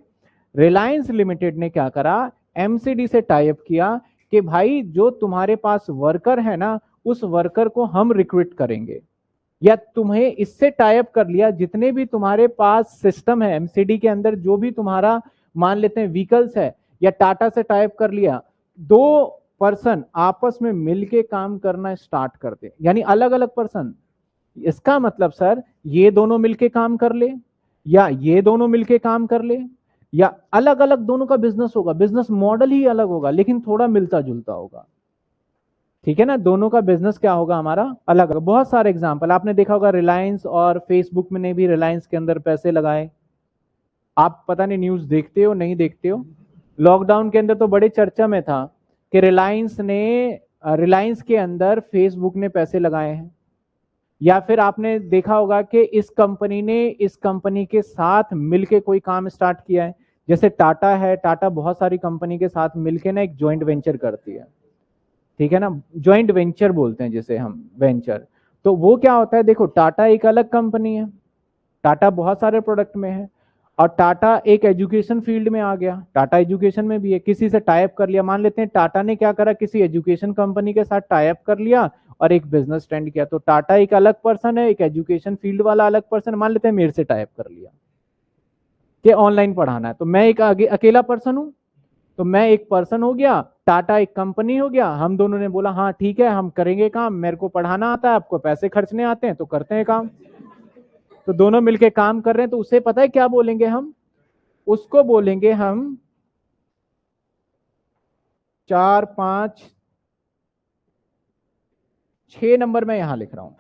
रिलायंस लिमिटेड ने क्या करा, एमसीडी से टाई अप किया कि भाई जो तुम्हारे पास वर्कर है ना, उस वर्कर को हम रिक्रूट करेंगे। या तुम्हें इससे टाई अप कर लिया, जितने भी तुम्हारे पास सिस्टम है एमसीडी के अंदर, जो भी तुम्हारा मान लेते हैं व्हीकल्स है, या टाटा से टाई अप कर लिया, दो पर्सन आपस में मिलके काम करना स्टार्ट करते, यानी अलग अलग पर्सन। इसका मतलब सर ये दोनों मिलके काम कर ले, या ये दोनों मिलके काम कर ले, या अलग अलग दोनों का बिजनेस होगा, बिजनेस मॉडल ही अलग होगा लेकिन थोड़ा मिलता जुलता होगा। ठीक है ना, दोनों का बिजनेस क्या होगा हमारा, अलग अलग। बहुत सारे एग्जांपल आपने देखा होगा, रिलायंस और फेसबुक में ने भी रिलायंस के अंदर पैसे लगाए। आप पता नहीं न्यूज देखते हो नहीं देखते हो, लॉकडाउन के अंदर तो बड़े चर्चा में था कि रिलायंस के अंदर फेसबुक ने पैसे लगाए हैं। या फिर आपने देखा होगा कि इस कंपनी ने इस कंपनी के साथ मिलके कोई काम स्टार्ट किया है। जैसे टाटा है, टाटा बहुत सारी कंपनी के साथ मिलके ना एक जॉइंट वेंचर करती है। ठीक है ना, जॉइंट वेंचर बोलते हैं जिसे हम, वेंचर। तो वो क्या होता है, देखो टाटा एक अलग कंपनी है, टाटा बहुत सारे प्रोडक्ट में है, और टाटा एक एजुकेशन फील्ड में आ गया, टाटा एजुकेशन में भी है, किसी से टाई अप कर लिया। मान लेते हैं टाटा ने क्या करा, किसी एजुकेशन कंपनी के साथ टाई अप कर लिया और एक बिजनेस स्टैंड किया। तो टाटा एक अलग पर्सन है, एक एजुकेशन फील्ड वाला अलग पर्सन। मान लेते हैं मेरे से टाई अप कर लिया कि ऑनलाइन पढ़ाना है, तो मैं एक अकेला पर्सन हूं, तो मैं एक पर्सन हो गया, टाटा एक कंपनी हो गया। हम दोनों ने बोला हाँ ठीक है हम करेंगे काम, मेरे को पढ़ाना आता है, आपको पैसे खर्चने आते हैं, तो करते हैं काम। तो दोनों मिलके काम कर रहे हैं, तो उसे पता है क्या बोलेंगे हम, उसको बोलेंगे हम 4 5 6 नंबर में यहां लिख रहा हूं,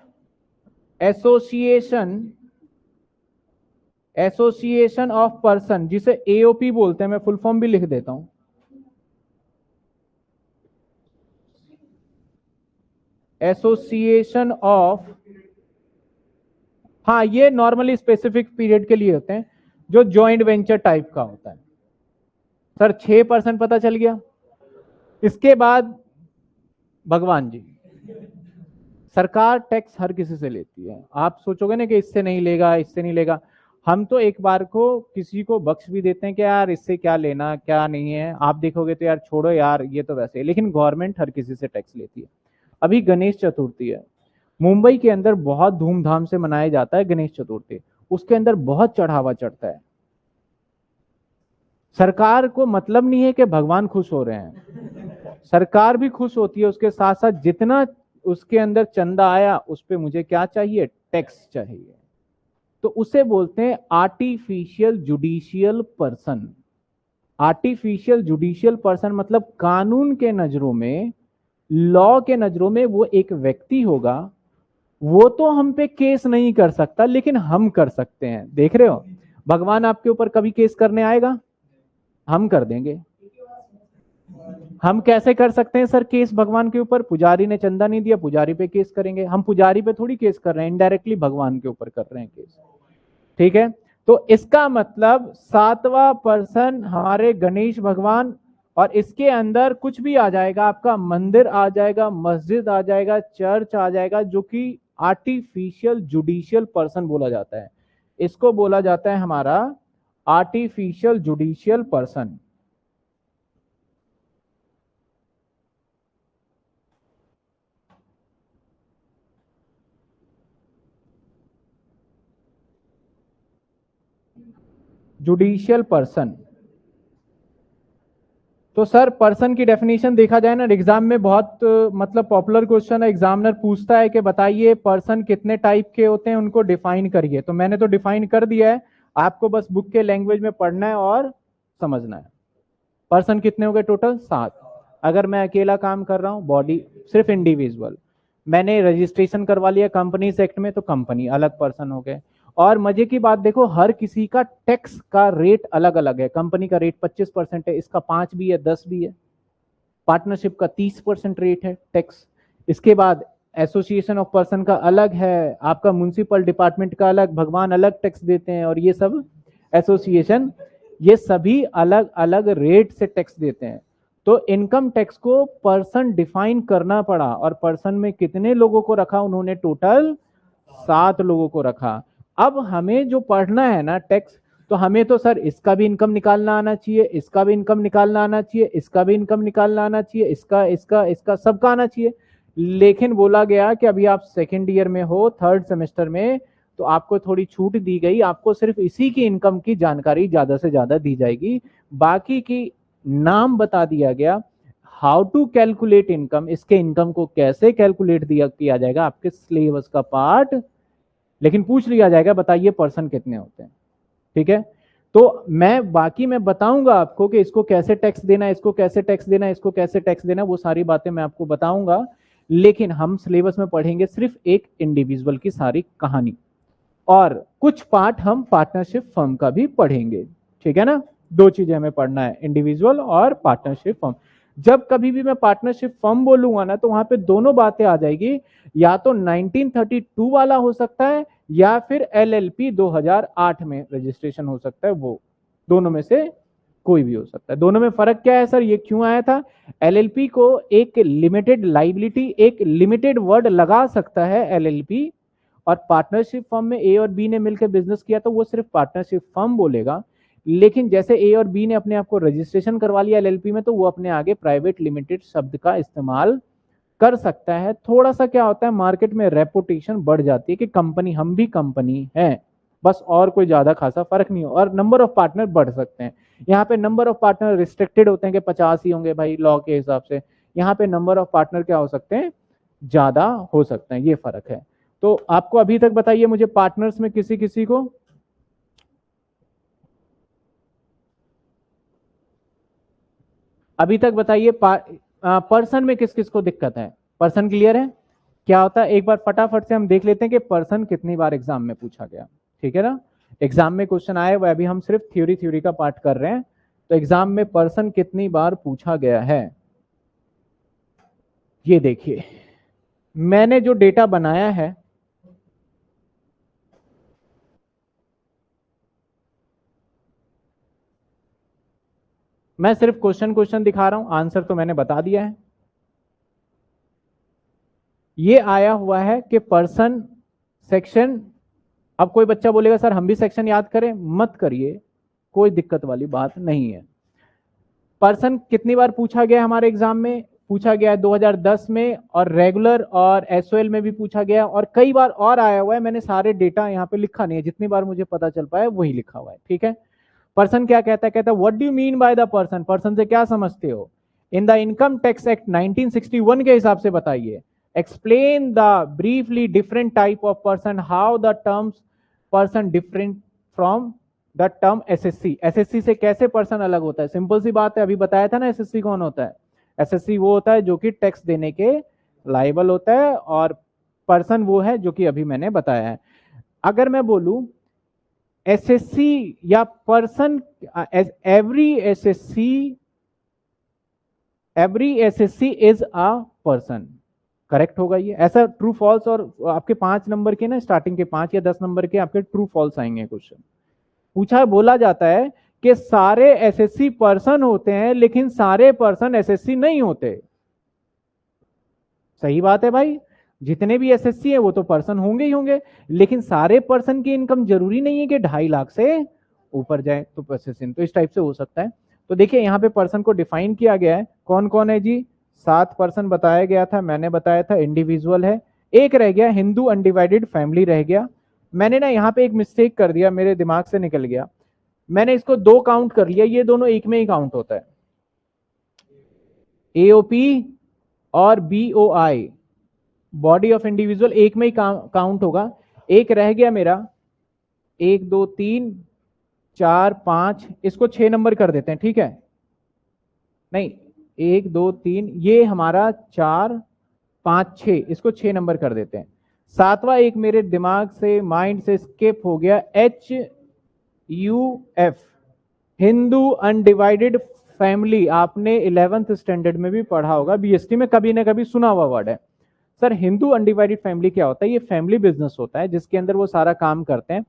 एसोसिएशन ऑफ पर्सन, जिसे एओपी बोलते हैं। मैं फुल फॉर्म भी लिख देता हूं, एसोसिएशन ऑफ, हाँ ये नॉर्मली स्पेसिफिक पीरियड के लिए होते हैं, जो जॉइंट वेंचर टाइप का होता है। सर 6% पता चल गया। इसके बाद भगवान जी, सरकार टैक्स हर किसी से लेती है। आप सोचोगे ना कि इससे नहीं लेगा, इससे नहीं लेगा। हम तो एक बार को किसी को बख्श भी देते हैं कि यार इससे क्या लेना क्या नहीं है, आप देखोगे तो यार छोड़ो यार ये तो वैसे है, लेकिन गवर्नमेंट हर किसी से टैक्स लेती है। अभी गणेश चतुर्थी है, मुंबई के अंदर बहुत धूमधाम से मनाया जाता है गणेश चतुर्थी। उसके अंदर बहुत चढ़ावा चढ़ता है। सरकार को मतलब नहीं है कि भगवान खुश हो रहे हैं, सरकार भी खुश होती है, उसके साथ साथ जितना उसके अंदर चंदा आया उस पे मुझे क्या चाहिए, टैक्स चाहिए। तो उसे बोलते हैं artificial judicial person. Artificial judicial person मतलब कानून के नजरों में, लॉ के नजरों में वो एक व्यक्ति होगा, वो तो हम पे केस नहीं कर सकता लेकिन हम कर सकते हैं। देख रहे हो, भगवान आपके ऊपर कभी केस करने आएगा, हम कर देंगे। हम कैसे कर सकते हैं सर केस भगवान के ऊपर, पुजारी ने चंदा नहीं दिया, पुजारी पे केस करेंगे। हम पुजारी पे थोड़ी केस कर रहे हैं, इनडायरेक्टली भगवान के ऊपर कर रहे हैं केस। ठीक है, तो इसका मतलब 7वां पर्सन हमारे गणेश भगवान, और इसके अंदर कुछ भी आ जाएगा, आपका मंदिर आ जाएगा, मस्जिद आ जाएगा, चर्च आ जाएगा, जो कि आर्टिफिशियल जुडिशियल पर्सन बोला जाता है। इसको बोला जाता है हमारा artificial judicial person. Judicial person, तो सर पर्सन की डेफिनेशन देखा जाए ना, एग्जाम में बहुत मतलब पॉपुलर क्वेश्चन है। एग्जामिनर पूछता है कि बताइए पर्सन कितने टाइप के होते हैं, उनको डिफाइन करिए। तो मैंने तो डिफाइन कर दिया है, आपको बस बुक के लैंग्वेज में पढ़ना है और समझना है। पर्सन कितने हो गए टोटल, 7। अगर मैं अकेला काम कर रहा हूं, बॉडी सिर्फ इंडिविजुअल, मैंने रजिस्ट्रेशन करवा लिया कंपनी एक्ट में, तो कंपनी अलग पर्सन हो गए। और मजे की बात देखो, हर किसी का टैक्स का रेट अलग अलग है। कंपनी का रेट 25% है, इसका 5 भी है, 10 भी है। पार्टनरशिप का 30% रेट है टैक्स। इसके बाद एसोसिएशन ऑफ पर्सन का अलग है, आपका म्युनिसिपल डिपार्टमेंट का अलग, भगवान अलग टैक्स देते हैं, और ये सब एसोसिएशन, ये सभी अलग अलग रेट से टैक्स देते हैं। तो इनकम टैक्स को पर्सन डिफाइन करना पड़ा, और पर्सन में कितने लोगों को रखा उन्होंने? टोटल 7 लोगों को रखा। अब हमें जो पढ़ना है ना टैक्स, तो हमें तो सर इसका भी इनकम निकालना आना चाहिए, इसका भी इनकम निकालना आना चाहिए, इसका भी इनकम निकालना आना चाहिए, इसका इसका इसका सबका आना चाहिए। लेकिन बोला गया कि अभी आप सेकेंड ईयर में हो, थर्ड सेमेस्टर में, तो आपको थोड़ी छूट दी गई, आपको सिर्फ इसी की इनकम की जानकारी ज्यादा से ज्यादा दी जाएगी, बाकी की नाम बता दिया गया। हाउ टू कैलकुलेट इनकम, इसके इनकम को कैसे कैलकुलेट किया जाएगा, आपके सिलेबस का पार्ट, लेकिन पूछ लिया जाएगा बताइए पर्सन कितने होते हैं। ठीक है, तो मैं बताऊंगा आपको कि इसको कैसे टैक्स देना है, इसको कैसे टैक्स देना है, इसको कैसे टैक्स देना है, वो सारी बातें मैं आपको बताऊंगा। लेकिन हम सिलेबस में पढ़ेंगे सिर्फ एक इंडिविजुअल की सारी कहानी, और कुछ पार्ट हम पार्टनरशिप फर्म का भी पढ़ेंगे। ठीक है ना, 2 चीजें हमें पढ़ना है, इंडिविजुअल और पार्टनरशिप फर्म। जब कभी भी मैं पार्टनरशिप फर्म बोलूंगा ना, तो वहां पे दोनों बातें आ जाएगी, या तो 1932 वाला हो सकता है, या फिर एलएलपी 2008 में रजिस्ट्रेशन हो सकता है, वो दोनों में से कोई भी हो सकता है। दोनों में फर्क क्या है सर, ये क्यों आया था? एलएलपी को एक लिमिटेड लाइबिलिटी, एक लिमिटेड वर्ड लगा सकता है एलएलपी, और पार्टनरशिप फर्म में ए और बी ने मिलकर बिजनेस किया तो वो सिर्फ पार्टनरशिप फर्म बोलेगा। लेकिन जैसे ए और बी ने अपने आप को रजिस्ट्रेशन करवा लिया एलएलपी में, तो वो अपने आगे प्राइवेट लिमिटेड शब्द का इस्तेमाल कर सकता है। थोड़ा सा क्या होता है, मार्केट में रेपुटेशन बढ़ जाती है कि कंपनी, हम भी कंपनी है, बस, और कोई ज्यादा खासा फर्क नहीं हो। और नंबर ऑफ पार्टनर बढ़ सकते हैं। यहाँ पे नंबर ऑफ पार्टनर रिस्ट्रिक्टेड होते हैं कि 50 ही होंगे भाई लॉ के हिसाब से। यहाँ पे नंबर ऑफ पार्टनर क्या हो सकते हैं, ज्यादा हो सकते हैं, ये फर्क है। तो आपको अभी तक बताइए मुझे, पार्टनर्स में किसी किसी को, अभी तक बताइए, पर्सन में किस किस को दिक्कत है? पर्सन क्लियर है क्या होता है? एक बार फटाफट से हम देख लेते हैं कि पर्सन कितनी बार एग्जाम में पूछा गया। ठीक है ना, एग्जाम में क्वेश्चन आए, वह अभी हम सिर्फ थ्योरी थ्योरी का पार्ट कर रहे हैं। तो एग्जाम में पर्सन कितनी बार पूछा गया है, ये देखिए। मैंने जो डेटा बनाया है, मैं सिर्फ क्वेश्चन क्वेश्चन दिखा रहा हूं, आंसर तो मैंने बता दिया है। ये आया हुआ है कि पर्सन सेक्शन, अब कोई बच्चा बोलेगा सर हम भी सेक्शन याद करें, मत करिए, कोई दिक्कत वाली बात नहीं है। पर्सन कितनी बार पूछा गया हमारे एग्जाम में? पूछा गया है 2010 में, और रेगुलर और एसओएल में भी पूछा गया, और कई बार और आया हुआ है। मैंने सारे डेटा यहाँ पे लिखा नहीं है, जितनी बार मुझे पता चल पाया वही लिखा हुआ है। ठीक है, पर्सन क्या कहता है? कहता है what do you mean by the person, person से क्या समझते हो? In the income tax act 1961 के हिसाब से बताइए। Explain the briefly different type of person, how the terms person different from the term SSC. SSC से कैसे पर्सन अलग होता है? सिंपल सी बात है, अभी बताया था ना एसएससी कौन होता है। एसएससी वो होता है जो कि टैक्स देने के लायबल होता है, और पर्सन वो है जो कि अभी मैंने बताया है। अगर मैं बोलूं एसएससी या person, every SSC is a person, correct होगा ये। ऐसा ट्रू फॉल्स, और आपके 5 नंबर के ना, स्टार्टिंग के 5 या 10 नंबर के आपके ट्रू फॉल्स आएंगे क्वेश्चन। पूछा, बोला जाता है कि सारे एसएससी पर्सन होते हैं, लेकिन सारे पर्सन एसएससी नहीं होते। सही बात है भाई, जितने भी एसएससी है वो तो पर्सन होंगे ही होंगे, लेकिन सारे पर्सन की इनकम जरूरी नहीं है कि 2.5 लाख से ऊपर जाए तो एसएससी, तो इस टाइप से हो सकता है। तो देखिए यहाँ पे पर्सन को डिफाइन किया गया है, कौन कौन है जी? 7 पर्सन बताया गया था, मैंने बताया था इंडिविजुअल है। एक रह गया हिंदू अनडिवाइडेड फैमिली रह गया। मैंने ना यहाँ पे एक मिस्टेक कर दिया, मेरे दिमाग से निकल गया, मैंने इसको 2 काउंट कर लिया, ये दोनों एक में ही काउंट होता है, एओपी और बीओआई, बॉडी ऑफ इंडिविजुअल एक में ही काउंट होगा। एक रह गया मेरा, 1 2 3 4 5, इसको 6 नंबर कर देते हैं, ठीक है? नहीं, 1 2 3, ये हमारा 4 5 6, इसको 6 नंबर कर देते हैं। सातवां एक मेरे दिमाग से, माइंड से स्किप हो गया, HUF, हिंदू अनडिवाइडेड फैमिली। आपने 11th स्टैंडर्ड में भी पढ़ा होगा, BST में कभी ना कभी सुना हुआ वर्ड है। सर हिंदू अनडिवाइडेड फैमिली क्या होता है? ये फैमिली बिजनेस होता है जिसके अंदर वो सारा काम करते हैं।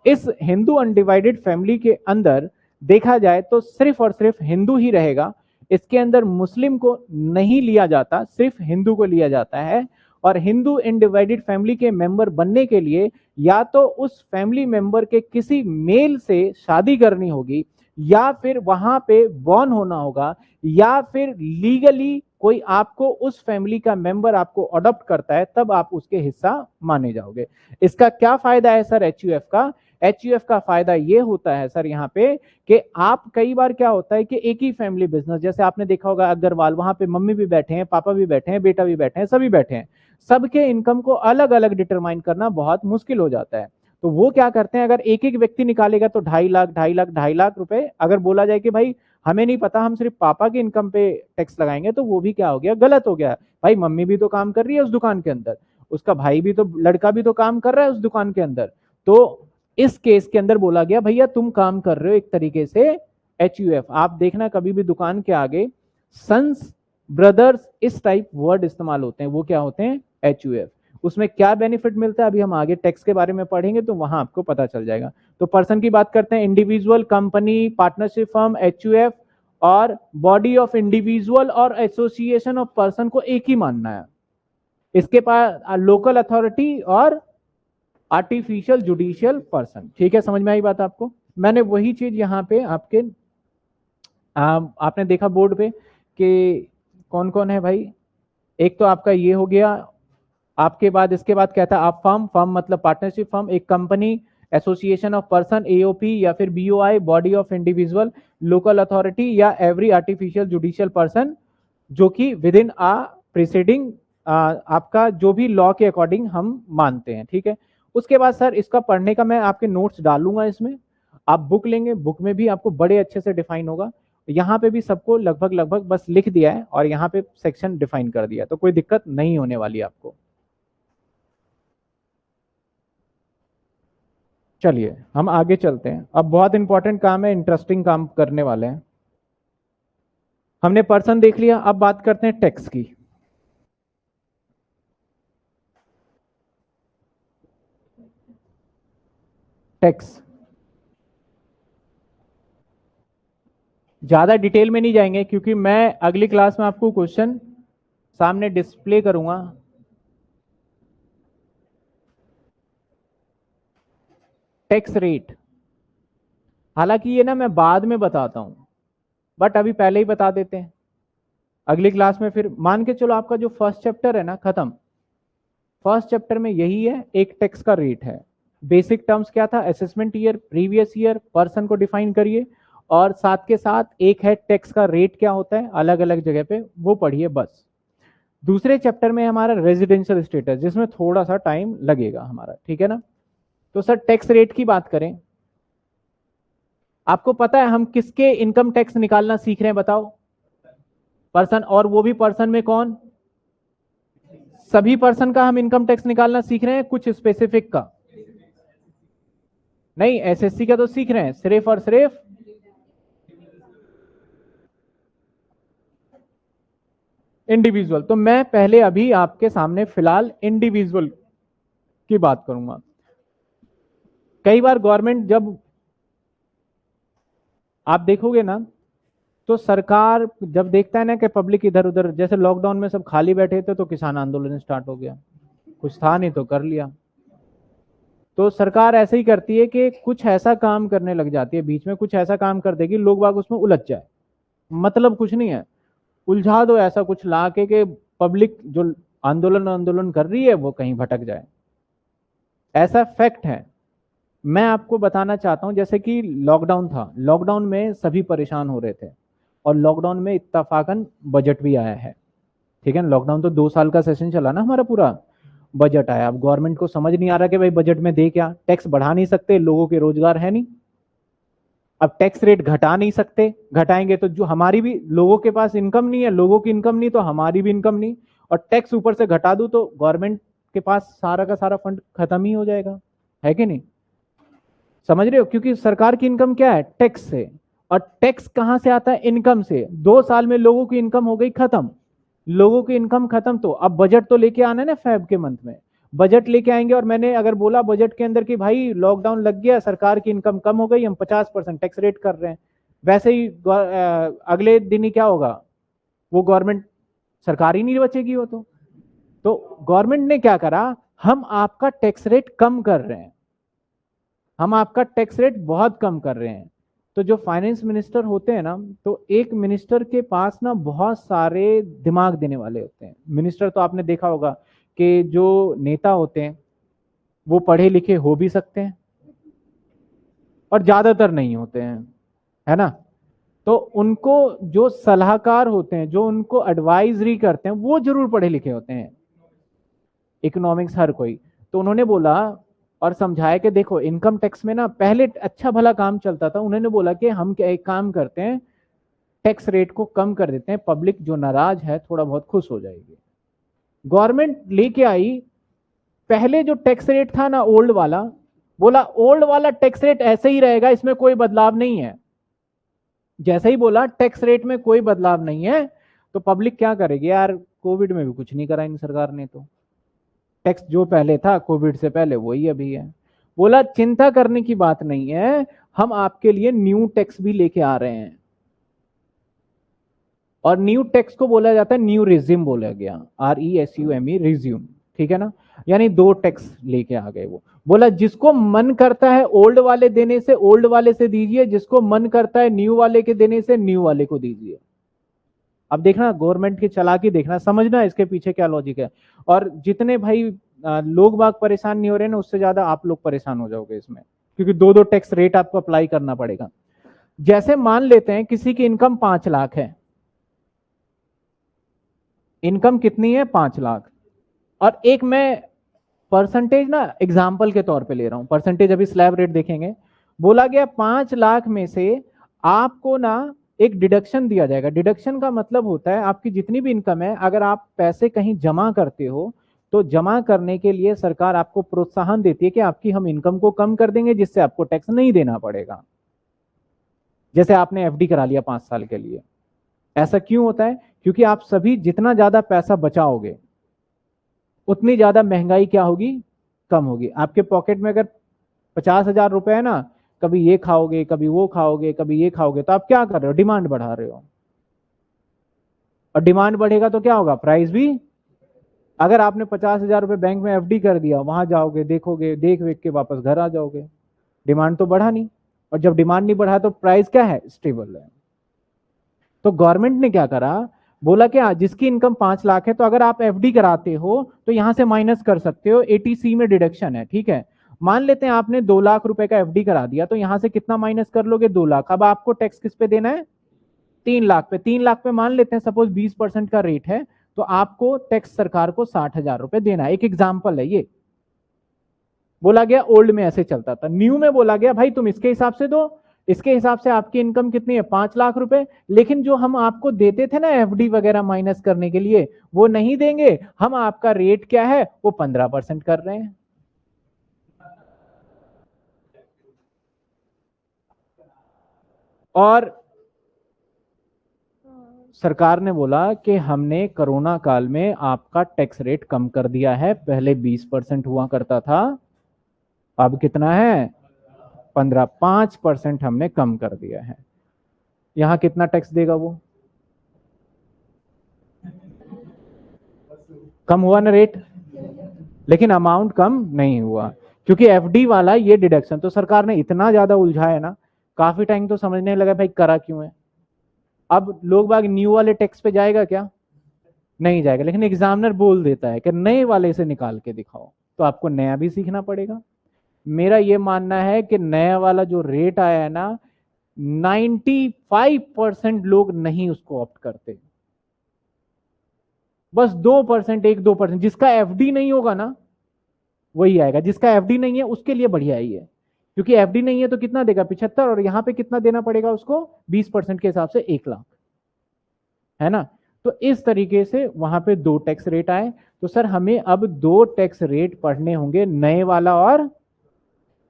इस हिंदू अनडिवाइडेड फैमिली के अंदर देखा जाए तो सिर्फ और सिर्फ हिंदू ही रहेगा। इसके अंदर मुस्लिम को नहीं लिया जाता, सिर्फ हिंदू को लिया जाता है। और हिंदू अनडिवाइडेड फैमिली के मेंबर बनने के लिए या तो उस फैमिली मेंबर के किसी मेल से शादी करनी होगी, या फिर वहां पे बॉर्न होना होगा, या फिर लीगली कोई आपको उस फैमिली का मेंबर आपको अडॉप्ट करता है, तब आप उसके हिस्सा माने जाओगे। इसका क्या फायदा है सर HUF का? HUF का फायदा ये होता है सर यहाँ पे कि आप, कई बार क्या होता है कि एक ही फैमिली बिजनेस, जैसे आपने देखा होगा अग्रवाल, वहां पे मम्मी भी बैठे हैं, पापा भी बैठे हैं, बेटा भी बैठे हैं, सभी बैठे हैं, सबके इनकम को अलग अलग डिटरमाइन करना बहुत मुश्किल हो जाता है। तो वो क्या करते हैं, अगर एक एक व्यक्ति निकालेगा तो 2.5 लाख रुपए, अगर बोला जाए कि भाई हमें नहीं पता, हम सिर्फ पापा की इनकम पे टैक्स लगाएंगे, तो वो भी क्या हो गया, गलत हो गया। भाई मम्मी भी तो काम कर रही है उस दुकान के अंदर, उसका भाई भी तो, लड़का भी तो काम कर रहा है उस दुकान के अंदर। तो इस केस के अंदर बोला गया भैया तुम काम कर रहे हो एक तरीके से HUF। आप देखना कभी भी दुकान के आगे सन्स, ब्रदर्स, इस टाइप वर्ड इस्तेमाल होते हैं, वो क्या होते हैं, HUF। उसमें क्या बेनिफिट मिलता है अभी हम आगे टैक्स के बारे में पढ़ेंगे तो वहां आपको पता चल जाएगा। तो पर्सन की बात करते हैं, individual, company, partnership firm, HUF और बॉडी ऑफ इंडिविजुअल और एसोसिएशन ऑफ पर्सन को एक ही मानना है। इसके पास लोकल अथॉरिटी और आर्टिफिशियल जुडिशियल पर्सन। ठीक है, समझ में आई बात आपको? मैंने वही चीज यहाँ पे आपके आपने देखा बोर्ड पे कि कौन कौन है भाई। एक तो आपका ये हो गया, आपके बाद इसके बाद क्या था, आप फर्म, फर्म मतलब पार्टनरशिप फर्म, एक company, association of person AOP या फिर BOI, body of individual, local authority या एवरी आर्टिफिशियल जुडिशियल पर्सन जो कि विद इन आ प्रीसीडिंग आपका जो भी लॉ के अकॉर्डिंग हम मानते हैं। ठीक है, उसके बाद सर इसका पढ़ने का मैं आपके नोट्स डालूंगा इसमें, आप बुक लेंगे, बुक में भी आपको बड़े अच्छे से डिफाइन होगा। यहाँ पे भी सबको लगभग लगभग बस लिख दिया है और यहाँ पे सेक्शन डिफाइन कर दिया, तो कोई दिक्कत नहीं होने वाली आपको। चलिए हम आगे चलते हैं, अब बहुत इंपॉर्टेंट काम है, इंटरेस्टिंग काम करने वाले हैं। हमने पर्सन देख लिया, अब बात करते हैं टैक्स की। टैक्स ज्यादा डिटेल में नहीं जाएंगे क्योंकि मैं अगली क्लास में आपको क्वेश्चन सामने डिस्प्ले करूंगा। टैक्स रेट, हालांकि ये ना मैं बाद में बताता हूं, बट अभी पहले ही बता देते हैं। अगली क्लास में फिर मान के चलो आपका जो फर्स्ट चैप्टर है ना खत्म, फर्स्ट चैप्टर में यही है, एक टैक्स का रेट है। बेसिक टर्म्स क्या था, assessment year, previous year, person को डिफाइन करिए, और साथ के साथ एक है टैक्स का रेट क्या होता है अलग अलग जगह पे, वो पढ़िए बस। दूसरे चैप्टर में हमारा रेजिडेंशियल स्टेटस, जिसमें थोड़ा सा टाइम लगेगा हमारा, ठीक है ना। तो सर टैक्स रेट की बात करें, आपको पता है हम किसके इनकम टैक्स निकालना सीख रहे हैं बताओ? पर्सन, और वो भी पर्सन में कौन? सभी पर्सन का हम इनकम टैक्स निकालना सीख रहे हैं, कुछ स्पेसिफिक का नहीं, SSC का तो सीख रहे हैं, सिर्फ और सिर्फ इंडिविजुअल। तो मैं पहले अभी आपके सामने फिलहाल इंडिविजुअल की बात करूंगा। कई बार गवर्नमेंट, जब आप देखोगे ना तो सरकार जब देखता है ना कि पब्लिक इधर उधर, जैसे लॉकडाउन में सब खाली बैठे थे तो किसान आंदोलन स्टार्ट हो गया, कुछ था नहीं तो कर लिया। तो सरकार ऐसे ही करती है कि कुछ ऐसा काम करने लग जाती है, बीच में कुछ ऐसा काम कर देगी लोग बाग उसमें उलझ जाए, मतलब कुछ नहीं है, उलझा दो ऐसा कुछ ला के पब्लिक जो आंदोलन आंदोलन कर रही है वो कहीं भटक जाए, ऐसा फैक्ट है। मैं आपको बताना चाहता हूं, जैसे कि लॉकडाउन था, लॉकडाउन में सभी परेशान हो रहे थे और लॉकडाउन में इत्तफाकन बजट भी आया है, ठीक है ना। लॉकडाउन तो 2 साल का सेशन चला ना हमारा पूरा, बजट आया। अब गवर्नमेंट को समझ नहीं आ रहा कि भाई बजट में दे क्या, टैक्स बढ़ा नहीं सकते, लोगों के रोजगार है नहीं, अब टैक्स रेट घटा नहीं सकते, घटाएंगे तो जो हमारी भी, लोगों के पास इनकम नहीं है, लोगों की इनकम नहीं तो हमारी भी इनकम नहीं, और टैक्स ऊपर से घटा दूं तो गवर्नमेंट के पास सारा का सारा फंड खत्म ही हो जाएगा, है कि नहीं? समझ रहे हो? क्योंकि सरकार की इनकम क्या है? टैक्स से। और टैक्स कहां से आता है? इनकम से। 2 साल में लोगों की इनकम हो गई खत्म। लोगों की इनकम खत्म, तो अब बजट तो लेके आना है ना फेब के मंथ में। बजट लेके आएंगे और मैंने अगर बोला बजट के अंदर कि भाई लॉकडाउन लग गया, सरकार की इनकम कम हो गई, हम 50% टैक्स रेट कर रहे हैं, वैसे ही अगले दिन ही क्या होगा? वो गवर्नमेंट, सरकार ही नहीं बचेगी वो तो गवर्नमेंट ने क्या करा? हम आपका टैक्स रेट कम कर रहे हैं, हम आपका टैक्स रेट बहुत कम कर रहे हैं। तो जो फाइनेंस मिनिस्टर होते हैं ना, तो एक मिनिस्टर के पास ना बहुत सारे दिमाग देने वाले होते हैं। मिनिस्टर तो आपने देखा होगा कि जो नेता होते हैं वो पढ़े लिखे हो भी सकते हैं और ज्यादातर नहीं होते हैं, है ना? तो उनको जो सलाहकार होते हैं, जो उनको एडवाइजरी करते हैं, वो जरूर पढ़े लिखे होते हैं। इकोनॉमिक्स हर कोई। तो उन्होंने बोला और समझाया कि देखो इनकम टैक्स में ना पहले अच्छा भला काम चलता था, उन्होंने बोला कि हम क्या एक काम करते हैं, टैक्स रेट को कम कर देते हैं, पब्लिक जो नाराज है थोड़ा बहुत खुश हो जाएगी। गवर्नमेंट लेके आई, पहले जो टैक्स रेट था ना ओल्ड वाला, बोला ओल्ड वाला टैक्स रेट ऐसे ही रहेगा, इसमें कोई बदलाव नहीं है। जैसे ही बोला टैक्स रेट में कोई बदलाव नहीं है, तो पब्लिक क्या करेगी यार, कोविड में भी कुछ नहीं करा इन सरकार ने, तो टैक्स जो पहले था कोविड से पहले वही अभी है। बोला चिंता करने की बात नहीं है, हम आपके लिए न्यू टैक्स भी लेके आ रहे हैं। और न्यू टैक्स को बोला जाता है न्यू रिज्यूम, बोला गया RESUME, रिज्यूम, ठीक है ना? यानी 2 टैक्स लेके आ गए वो। बोला जिसको मन करता है ओल्ड वाले देने से ओल्ड वाले से दीजिए, जिसको मन करता है न्यू वाले के देने से न्यू वाले को दीजिए। अब देखना गवर्नमेंट की चालाकी, देखना समझना इसके पीछे क्या लॉजिक है। और जितने भाई लोग बाग परेशान नहीं हो रहे ना, उससे ज्यादा आप लोग परेशान हो जाओगे इसमें, क्योंकि 2 टैक्स रेट आपको अप्लाई करना पड़ेगा। जैसे मान लेते हैं किसी की इनकम 5 लाख है, इनकम कितनी है? 5 लाख। और एक मैं परसेंटेज ना एग्जाम्पल के तौर पे ले रहा हूं, परसेंटेज अभी स्लैब रेट देखेंगे। बोला गया 5 लाख में से आपको ना एक डिडक्शन दिया जाएगा। डिडक्शन का मतलब होता है आपकी जितनी भी इनकम है, अगर आप पैसे कहीं जमा करते हो तो जमा करने के लिए सरकार आपको प्रोत्साहन देती है कि आपकी हम इनकम को कम कर देंगे, जिससे आपको टैक्स नहीं देना पड़ेगा। जैसे आपने FD करा लिया 5 साल के लिए। ऐसा क्यों होता है? क्योंकि आप सभी जितना ज्यादा पैसा बचाओगे उतनी ज्यादा महंगाई क्या होगी? कम होगी। आपके पॉकेट में अगर 50,000 रुपए है ना, कभी ये खाओगे, कभी वो खाओगे, कभी ये खाओगे, तो आप क्या कर रहे हो? डिमांड बढ़ा रहे हो। और डिमांड बढ़ेगा तो क्या होगा? प्राइस भी। अगर आपने 50,000 रुपए बैंक में FD कर दिया, वहां जाओगे, देखोगे, देख वेख के वापस घर आ जाओगे, डिमांड तो बढ़ा नहीं। और जब डिमांड नहीं बढ़ा तो प्राइस क्या है? स्टेबल है। तो गवर्नमेंट ने क्या करा? बोला कि जिसकी इनकम 5 लाख है, तो अगर आप FD कराते हो तो यहां से माइनस कर सकते हो, ATC में डिडक्शन है, ठीक है? मान लेते हैं आपने 2 लाख रुपए का FD करा दिया, तो यहां से कितना माइनस कर लोगे? 2 लाख। अब आपको टैक्स किस पे देना है? 3 लाख पे। 3 लाख पे मान लेते हैं सपोज 20% का रेट है, तो आपको टैक्स सरकार को 60,000 रुपए देना है। एक एग्जाम्पल है ये। बोला गया ओल्ड में ऐसे चलता था, न्यू में बोला गया भाई तुम इसके हिसाब से दो। इसके हिसाब से आपकी इनकम कितनी है? 5 लाख रुपए। लेकिन जो हम आपको देते थे ना FD वगैरह माइनस करने के लिए, वो नहीं देंगे। हम आपका रेट क्या है? वो 15% कर रहे हैं। और सरकार ने बोला कि हमने कोरोना काल में आपका टैक्स रेट कम कर दिया है। पहले 20% हुआ करता था, अब कितना है? 15। 5% हमने कम कर दिया है। यहां कितना टैक्स देगा वो? कम हुआ ना रेट, लेकिन अमाउंट कम नहीं हुआ, क्योंकि FD वाला ये डिडक्शन तो सरकार ने इतना ज्यादा उलझा है ना, काफी टाइम तो समझने लगा भाई करा क्यों है। अब लोग बाग न्यू वाले टैक्स पे जाएगा क्या? नहीं जाएगा। लेकिन एग्जामिनर बोल देता है कि नए वाले से निकाल के दिखाओ, तो आपको नया भी सीखना पड़ेगा। मेरा ये मानना है कि नया वाला जो रेट आया है ना, 95% लोग नहीं उसको ऑप्ट करते। बस 2%, 1-2% जिसका FD नहीं होगा ना वही आएगा। जिसका FD नहीं है उसके लिए बढ़िया ही है, क्योंकि FD नहीं है तो कितना देगा? 75। और यहां पे कितना देना पड़ेगा उसको? 20% के हिसाब से 1 लाख, है ना? तो इस तरीके से वहां पे दो टैक्स रेट आए। तो सर हमें अब दो टैक्स रेट पढ़ने होंगे, नए वाला और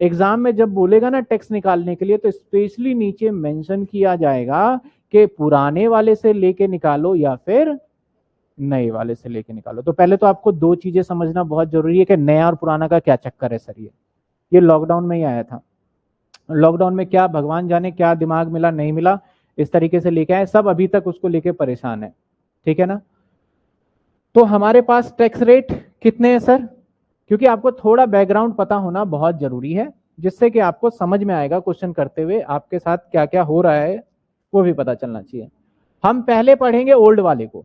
एग्जाम में जब बोलेगा ना टैक्स निकालने के लिए तो स्पेशली नीचे मेंशन किया जाएगा कि पुराने वाले से लेके निकालो या फिर नए वाले से लेके निकालो। तो पहले तो आपको दो चीजें समझना बहुत जरूरी है कि नया और पुराना का क्या चक्कर है सर। ये लॉकडाउन में ही आया था। लॉकडाउन में क्या भगवान जाने क्या दिमाग मिला नहीं मिला, इस तरीके से लेके आए, सब अभी तक उसको लेके परेशान है। ठीक है ना। तो हमारे पास टैक्स रेट कितने हैं सर, क्योंकि आपको थोड़ा बैकग्राउंड पता होना बहुत जरूरी है, जिससे कि आपको समझ में आएगा क्वेश्चन करते हुए आपके साथ क्या क्या हो रहा है वो भी पता चलना चाहिए। हम पहले पढ़ेंगे ओल्ड वाले को,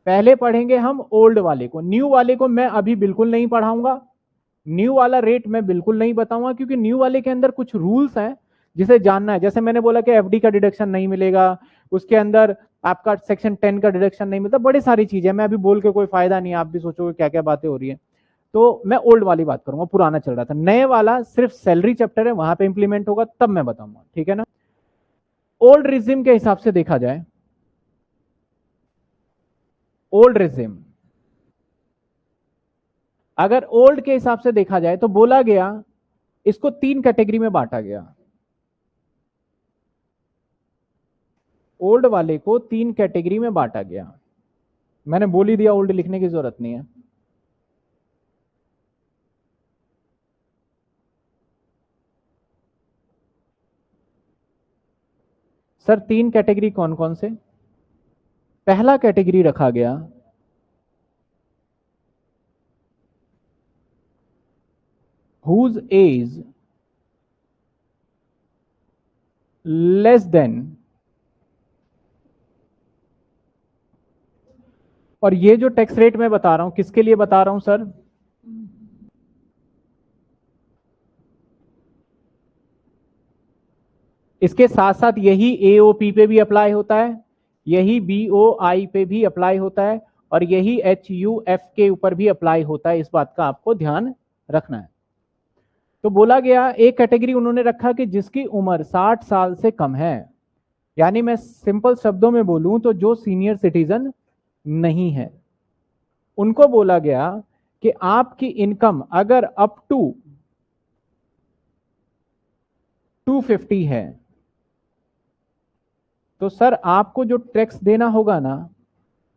पहले पढ़ेंगे हम ओल्ड वाले को। न्यू वाले को मैं अभी बिल्कुल नहीं पढ़ाऊंगा, न्यू वाला रेट मैं बिल्कुल नहीं बताऊंगा, क्योंकि न्यू वाले के अंदर कुछ रूल्स हैं जिसे जानना है। जैसे मैंने बोला कि एफडी का डिडक्शन नहीं मिलेगा, उसके अंदर आपका सेक्शन 10 का डिडक्शन नहीं मिलता, बड़ी सारी चीजें। मैं अभी बोल के कोई फायदा नहीं, आप भी सोचोगे क्या क्या बातें हो रही है। तो मैं ओल्ड वाली बात करूंगा, पुराना चल रहा था। नए वाला सिर्फ सैलरी चैप्टर है, वहां पे इंप्लीमेंट होगा तब मैं बताऊंगा। ठीक है ना। ओल्ड रिजिम के हिसाब से देखा जाए, ओल्ड रिजिम अगर ओल्ड के हिसाब से देखा जाए तो बोला गया इसको तीन कैटेगरी में बांटा गया। ओल्ड वाले को तीन कैटेगरी में बांटा गया। मैंने बोल ही दिया, ओल्ड लिखने की जरूरत नहीं है। सर तीन कैटेगरी कौन कौन से। पहला कैटेगरी रखा गया whose एज लेस देन, और ये जो टैक्स रेट मैं बता रहा हूं किसके लिए बता रहा हूं सर, इसके साथ साथ यही एओपी पे भी अप्लाई होता है, यही बीओआई पे भी अप्लाई होता है, और यही एचयूएफ के ऊपर भी अप्लाई होता है। इस बात का आपको ध्यान रखना है। तो बोला गया एक कैटेगरी उन्होंने रखा कि जिसकी उम्र 60 साल से कम है, यानी मैं सिंपल शब्दों में बोलूं तो जो सीनियर सिटीजन नहीं है, उनको बोला गया कि आपकी इनकम अगर अप टू 250 है तो सर आपको जो टैक्स देना होगा ना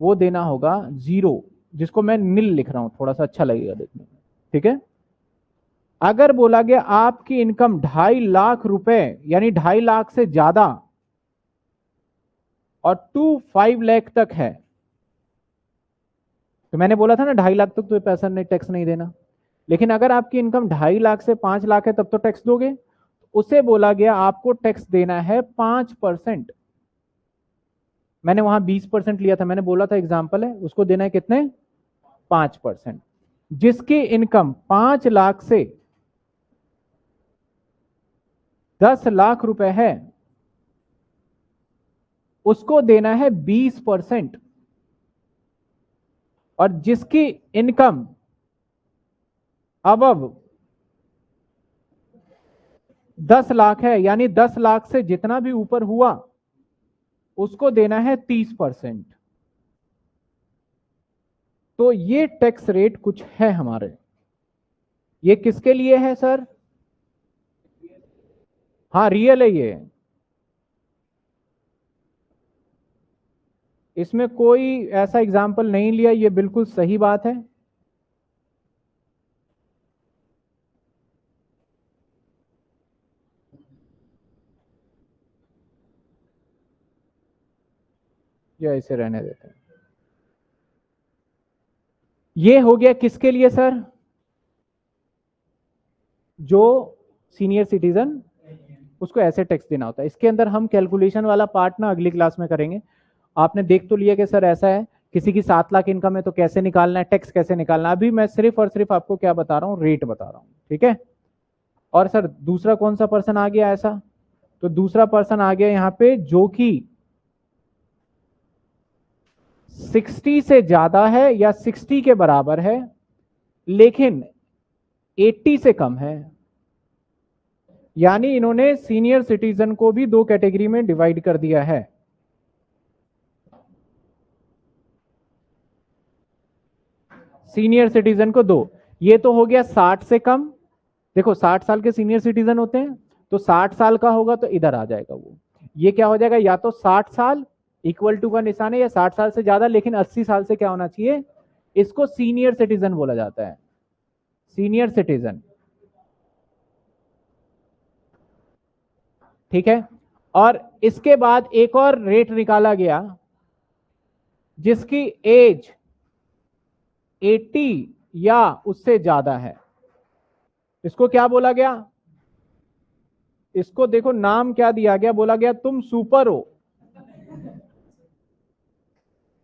वो देना होगा जीरो, जिसको मैं नील लिख रहा हूं, थोड़ा सा अच्छा लगेगा देखने में। ठीक है। अगर बोला गया आपकी इनकम 2.5 लाख रुपए यानी 2.5 लाख से ज्यादा और 5 लाख तक है, तो मैंने बोला था ना 2.5 लाख तक तो पैसा नहीं, टैक्स नहीं देना। लेकिन अगर आपकी इनकम 2.5 लाख से 5 लाख है तब तो टैक्स दोगे। उसे बोला गया आपको टैक्स देना है 5%। मैंने वहां 20% लिया था, मैंने बोला था एग्जाम्पल है, उसको देना है कितने, 5%। जिसकी इनकम 5 लाख से 10 लाख रुपए है उसको देना है 20%। और जिसकी इनकम अबव 10 लाख है, यानी 10 लाख से जितना भी ऊपर हुआ उसको देना है 30%। तो ये टैक्स रेट कुछ है हमारे। ये किसके लिए है सर, हाँ रियल है ये, इसमें कोई ऐसा एग्जाम्पल नहीं लिया, ये बिल्कुल सही बात है। या इसे रहने देते हैं। ये हो गया किसके लिए सर, जो सीनियर सिटीजन उसको ऐसे टैक्स देना होता है। इसके अंदर हम कैलकुलेशन वाला पार्ट ना अगली क्लास में करेंगे। आपने देख तो लिया कि सर ऐसा है, किसी की 7 लाख इनकम है तो कैसे निकालना है, टैक्स कैसे निकालना है। अभी मैं सिर्फ और सिर्फ आपको क्या बता रहा हूं, रेट बता रहा हूं। ठीक है। और सर दूसरा कौन सा पर्सन आ गया ऐसा, तो दूसरा पर्सन आ गया यहां पे जो कि 60 से ज्यादा है या 60 के बराबर है लेकिन 80 से कम है। यानी इन्होंने सीनियर सिटीजन को भी दो कैटेगरी में डिवाइड कर दिया है। सीनियर सिटीजन को 2। ये तो हो गया 60 से कम। देखो 60 साल के सीनियर सिटीजन होते हैं, तो 60 साल का होगा तो इधर आ जाएगा वो। ये क्या हो जाएगा, या तो 60 साल इक्वल टू का निशान है, या 60 साल से ज्यादा लेकिन 80 साल से क्या होना चाहिए, इसको सीनियर सिटीजन बोला जाता है, सीनियर सिटीजन। ठीक है। और इसके बाद एक और रेट निकाला गया जिसकी एज 80 या उससे ज्यादा है। इसको क्या बोला गया, इसको देखो नाम क्या दिया गया, बोला गया तुम सुपर हो।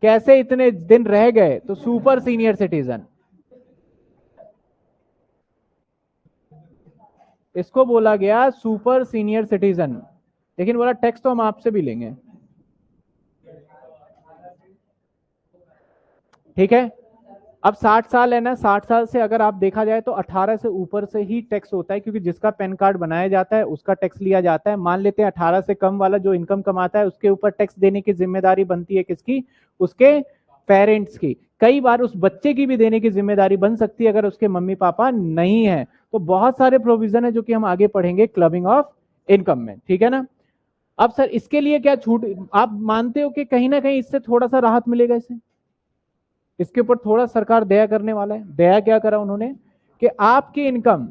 कैसे इतने दिन रह गए, तो सुपर सीनियर सिटीजन, इसको बोला गया सुपर सीनियर सिटीजन। लेकिन बोला टैक्स तो हम आपसे भी लेंगे। ठीक है। अब 60 साल है ना, 60 साल से अगर आप देखा जाए तो 18 से ऊपर से ही टैक्स होता है, क्योंकि जिसका पैन कार्ड बनाया जाता है उसका टैक्स लिया जाता है। मान लेते हैं 18 से कम वाला जो इनकम कमाता है उसके ऊपर टैक्स देने की जिम्मेदारी बनती है किसकी, उसके पेरेंट्स की। कई बार उस बच्चे की भी देने की जिम्मेदारी बन सकती है अगर उसके मम्मी पापा नहीं है। तो बहुत सारे प्रोविजन है जो कि हम आगे पढ़ेंगे क्लबिंग ऑफ इनकम में। ठीक है ना। अब सर इसके लिए क्या छूट, आप मानते हो कि कहीं ना कहीं इससे थोड़ा सा राहत मिलेगा, इसके ऊपर थोड़ा सरकार दया करने वाला है। दया क्या करा उन्होंने कि आपकी इनकम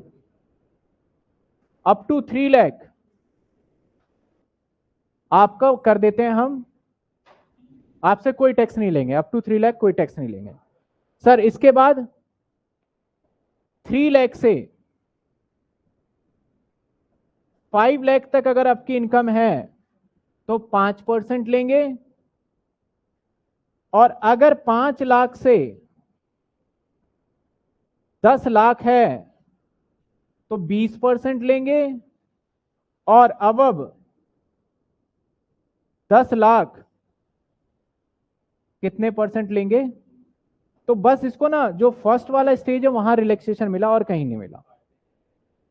अप टू 3 लाख आपका कर देते हैं हम, आपसे कोई टैक्स नहीं लेंगे, अप टू 3 लाख कोई टैक्स नहीं लेंगे। सर इसके बाद 3 लाख से 5 लाख तक अगर आपकी इनकम है तो 5% लेंगे, और अगर 5 लाख से 10 लाख है तो 20% लेंगे, और अब 10 लाख कितने परसेंट लेंगे। तो बस इसको ना जो फर्स्ट वाला स्टेज है वहां रिलैक्सेशन मिला और कहीं नहीं मिला।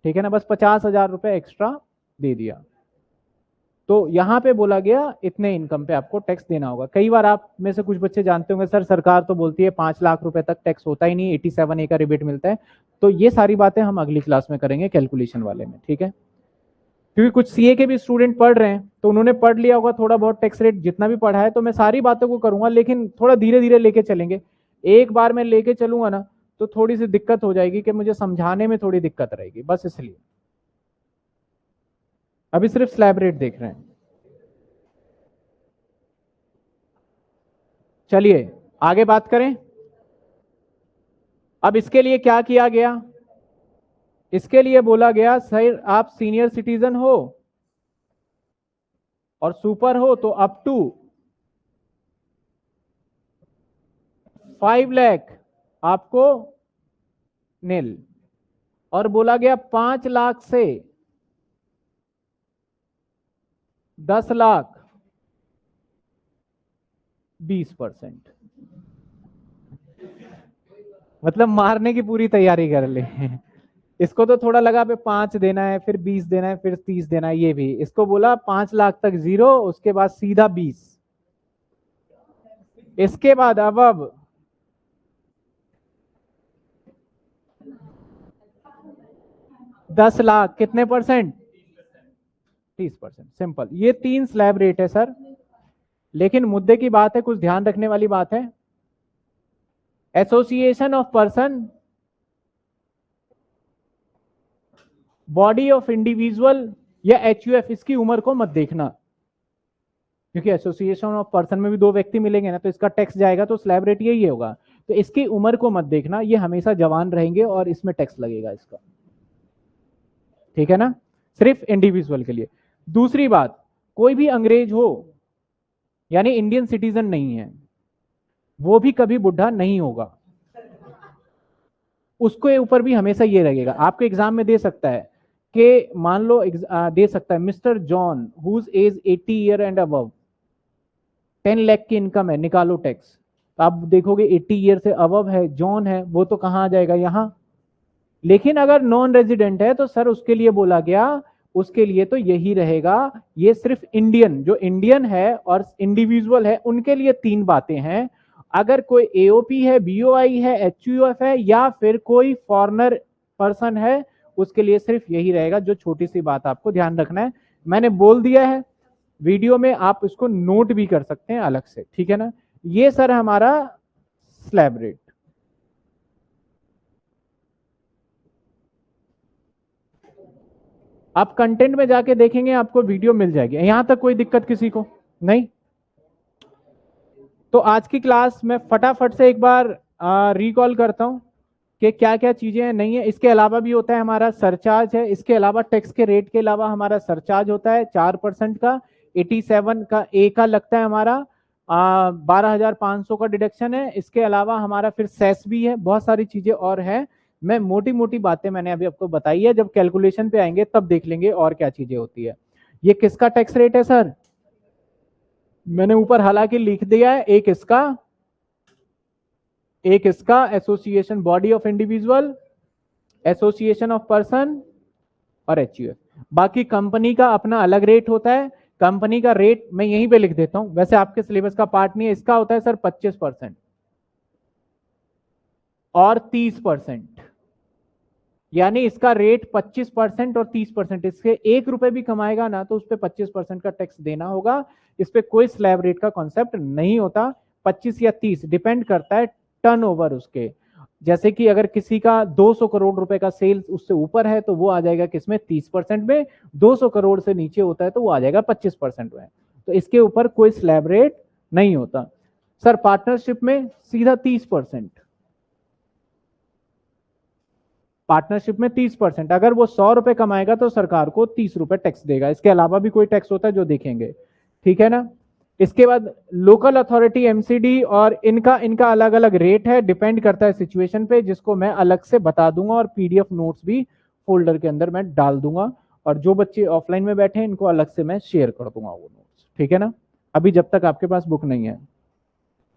ठीक है ना, बस 50,000 रुपए एक्स्ट्रा दे दिया। तो यहां पे बोला गया इतने इनकम पे आपको टैक्स देना होगा। कई बार आप में से कुछ बच्चे जानते होंगे सर सरकार तो बोलती है 5 लाख रुपए तक टैक्स होता ही नहीं, 87A का रिबेट मिलता है। तो ये सारी बातें हम अगली क्लास में करेंगे कैलकुलेशन वाले में। ठीक है, क्योंकि कुछ सीए के भी स्टूडेंट पढ़ रहे हैं तो उन्होंने पढ़ लिया होगा थोड़ा बहुत टैक्स रेट जितना भी पढ़ा है, तो मैं सारी बातों को करूंगा लेकिन थोड़ा धीरे धीरे लेके चलेंगे। एक बार मैं लेके चलूंगा ना तो थोड़ी सी दिक्कत हो जाएगी कि मुझे समझाने में थोड़ी दिक्कत रहेगी, बस इसलिए अभी सिर्फ स्लैब रेट देख रहे हैं। चलिए आगे बात करें। अब इसके लिए क्या किया गया, इसके लिए बोला गया सर आप सीनियर सिटीजन हो और सुपर हो तो अप टू 5 लाख आपको नील, और बोला गया 5 लाख से 10 लाख 20%। मतलब मारने की पूरी तैयारी कर ले। इसको तो थोड़ा लगा पे 5 देना है, फिर 20 देना है, फिर 30 देना है, ये भी इसको बोला 5 लाख तक 0, उसके बाद सीधा 20। इसके बाद अब 10 लाख कितने परसेंट, 30%। सिंपल, ये 3 स्लैब रेट है सर। लेकिन मुद्दे की बात है, कुछ ध्यान रखने वाली बात है। Association of person, body of individual या एचयूएफ, इसकी उम्र को मत देखना, क्योंकि एसोसिएशन ऑफ पर्सन में भी 2 व्यक्ति मिलेंगे ना तो इसका टैक्स जाएगा, तो स्लैब रेट यही होगा। तो इसकी उम्र को मत देखना, ये हमेशा जवान रहेंगे और इसमें टैक्स लगेगा इसका। ठीक है ना, सिर्फ इंडिविजुअल के लिए। दूसरी बात, कोई भी अंग्रेज हो यानी इंडियन सिटीजन नहीं है, वो भी कभी बुढ़ा नहीं होगा, उसके ऊपर भी हमेशा ये लगेगा। आपको एग्जाम में दे सकता है कि मान लो दे सकता है mister John whose age 80 year and above, 10 lakh की इनकम है, निकालो टैक्स। तो आप देखोगे 80 ईयर से अबव है, जॉन है, वो तो कहां आ जाएगा, यहां। लेकिन अगर नॉन रेजिडेंट है तो सर उसके लिए बोला गया, उसके लिए तो यही रहेगा। ये सिर्फ इंडियन, जो इंडियन है और इंडिविजुअल है उनके लिए 3 बातें हैं। अगर कोई एओपी है, बीओआई है, एचयूएफ है, या फिर कोई फॉरेनर पर्सन है, उसके लिए सिर्फ यही रहेगा। जो छोटी सी बात आपको ध्यान रखना है, मैंने बोल दिया है वीडियो में, आप इसको नोट भी कर सकते हैं अलग से, ठीक है ना। ये सर हमारा स्लैब रेट। आप कंटेंट में जाके देखेंगे, आपको वीडियो मिल जाएगी। यहां तक कोई दिक्कत किसी को नहीं? तो आज की क्लास में फटाफट से एक बार रिकॉल करता हूं कि क्या क्या चीजें नहीं है। इसके अलावा भी होता है हमारा सरचार्ज है। इसके अलावा टैक्स के रेट के अलावा हमारा सरचार्ज होता है 4% का, 87 का ए का लगता है हमारा, 12,500 का डिडक्शन है। इसके अलावा हमारा फिर सेस भी है, बहुत सारी चीजें और है। मैं मोटी मोटी बातें मैंने अभी आपको बताई है, जब कैलकुलेशन पे आएंगे तब देख लेंगे और क्या चीजें होती है। ये किसका टैक्स रेट है सर? मैंने ऊपर हालांकि लिख दिया है, एक इसका association body of individual, association of person और एचयूएफ। बाकी कंपनी का अपना अलग रेट होता है। कंपनी का रेट मैं यहीं पे लिख देता हूं, वैसे आपके सिलेबस का पार्ट नहीं है। इसका होता है सर 25% और 30%, यानी इसका रेट 25% और 30%। इसके 1 रुपए भी कमाएगा ना तो उस पर 25% का टैक्स देना होगा। इस पे कोई स्लैब रेट का कॉन्सेप्ट नहीं होता। 25 या 30 डिपेंड करता है टर्नओवर उसके। जैसे कि अगर किसी का 200 करोड़ रुपए का सेल्स उससे ऊपर है तो वो आ जाएगा किसमें? 30% में। 200 करोड़ से नीचे होता है तो वो आ जाएगा 25% में। तो इसके ऊपर कोई स्लैब रेट नहीं होता। सर पार्टनरशिप में सीधा 30%, पार्टनरशिप में 30%। अगर वो 100 रुपए कमाएगा तो सरकार को 30 रुपए टैक्स देगा। इसके अलावा भी कोई टैक्स होता है जो देखेंगे, ठीक है ना। इसके बाद लोकल अथॉरिटी एमसीडी, और इनका अलग अलग रेट है, डिपेंड करता है सिचुएशन पे, जिसको मैं अलग से बता दूंगा और पीडीएफ नोट्स भी फोल्डर के अंदर मैं डाल दूंगा। और जो बच्चे ऑफलाइन में बैठे हैं इनको अलग से मैं शेयर कर दूंगा वो नोट्स, ठीक है ना। अभी जब तक आपके पास बुक नहीं है,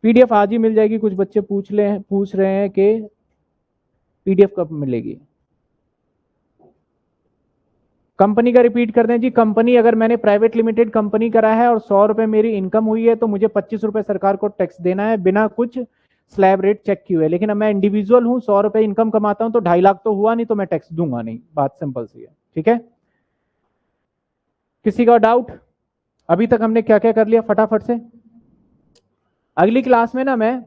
पीडीएफ आज ही मिल जाएगी। कुछ बच्चे पूछ रहे हैं कि पीडीएफ कब मिलेगी। कंपनी का रिपीट कर दें जी। कंपनी अगर मैंने प्राइवेट लिमिटेड कंपनी करा है और 100 रुपए मेरी इनकम हुई है तो मुझे 25 रुपए सरकार को टैक्स देना है बिना कुछ स्लैब रेट चेक किए हुए। लेकिन अब मैं इंडिविजुअल हूं, 100 रुपए इनकम कमाता हूं तो 2.5 लाख तो हुआ नहीं, तो मैं टैक्स दूंगा नहीं। बात सिंपल सी है, ठीक है। किसी का डाउट? अभी तक हमने क्या क्या कर लिया फटाफट से। अगली क्लास में ना मैं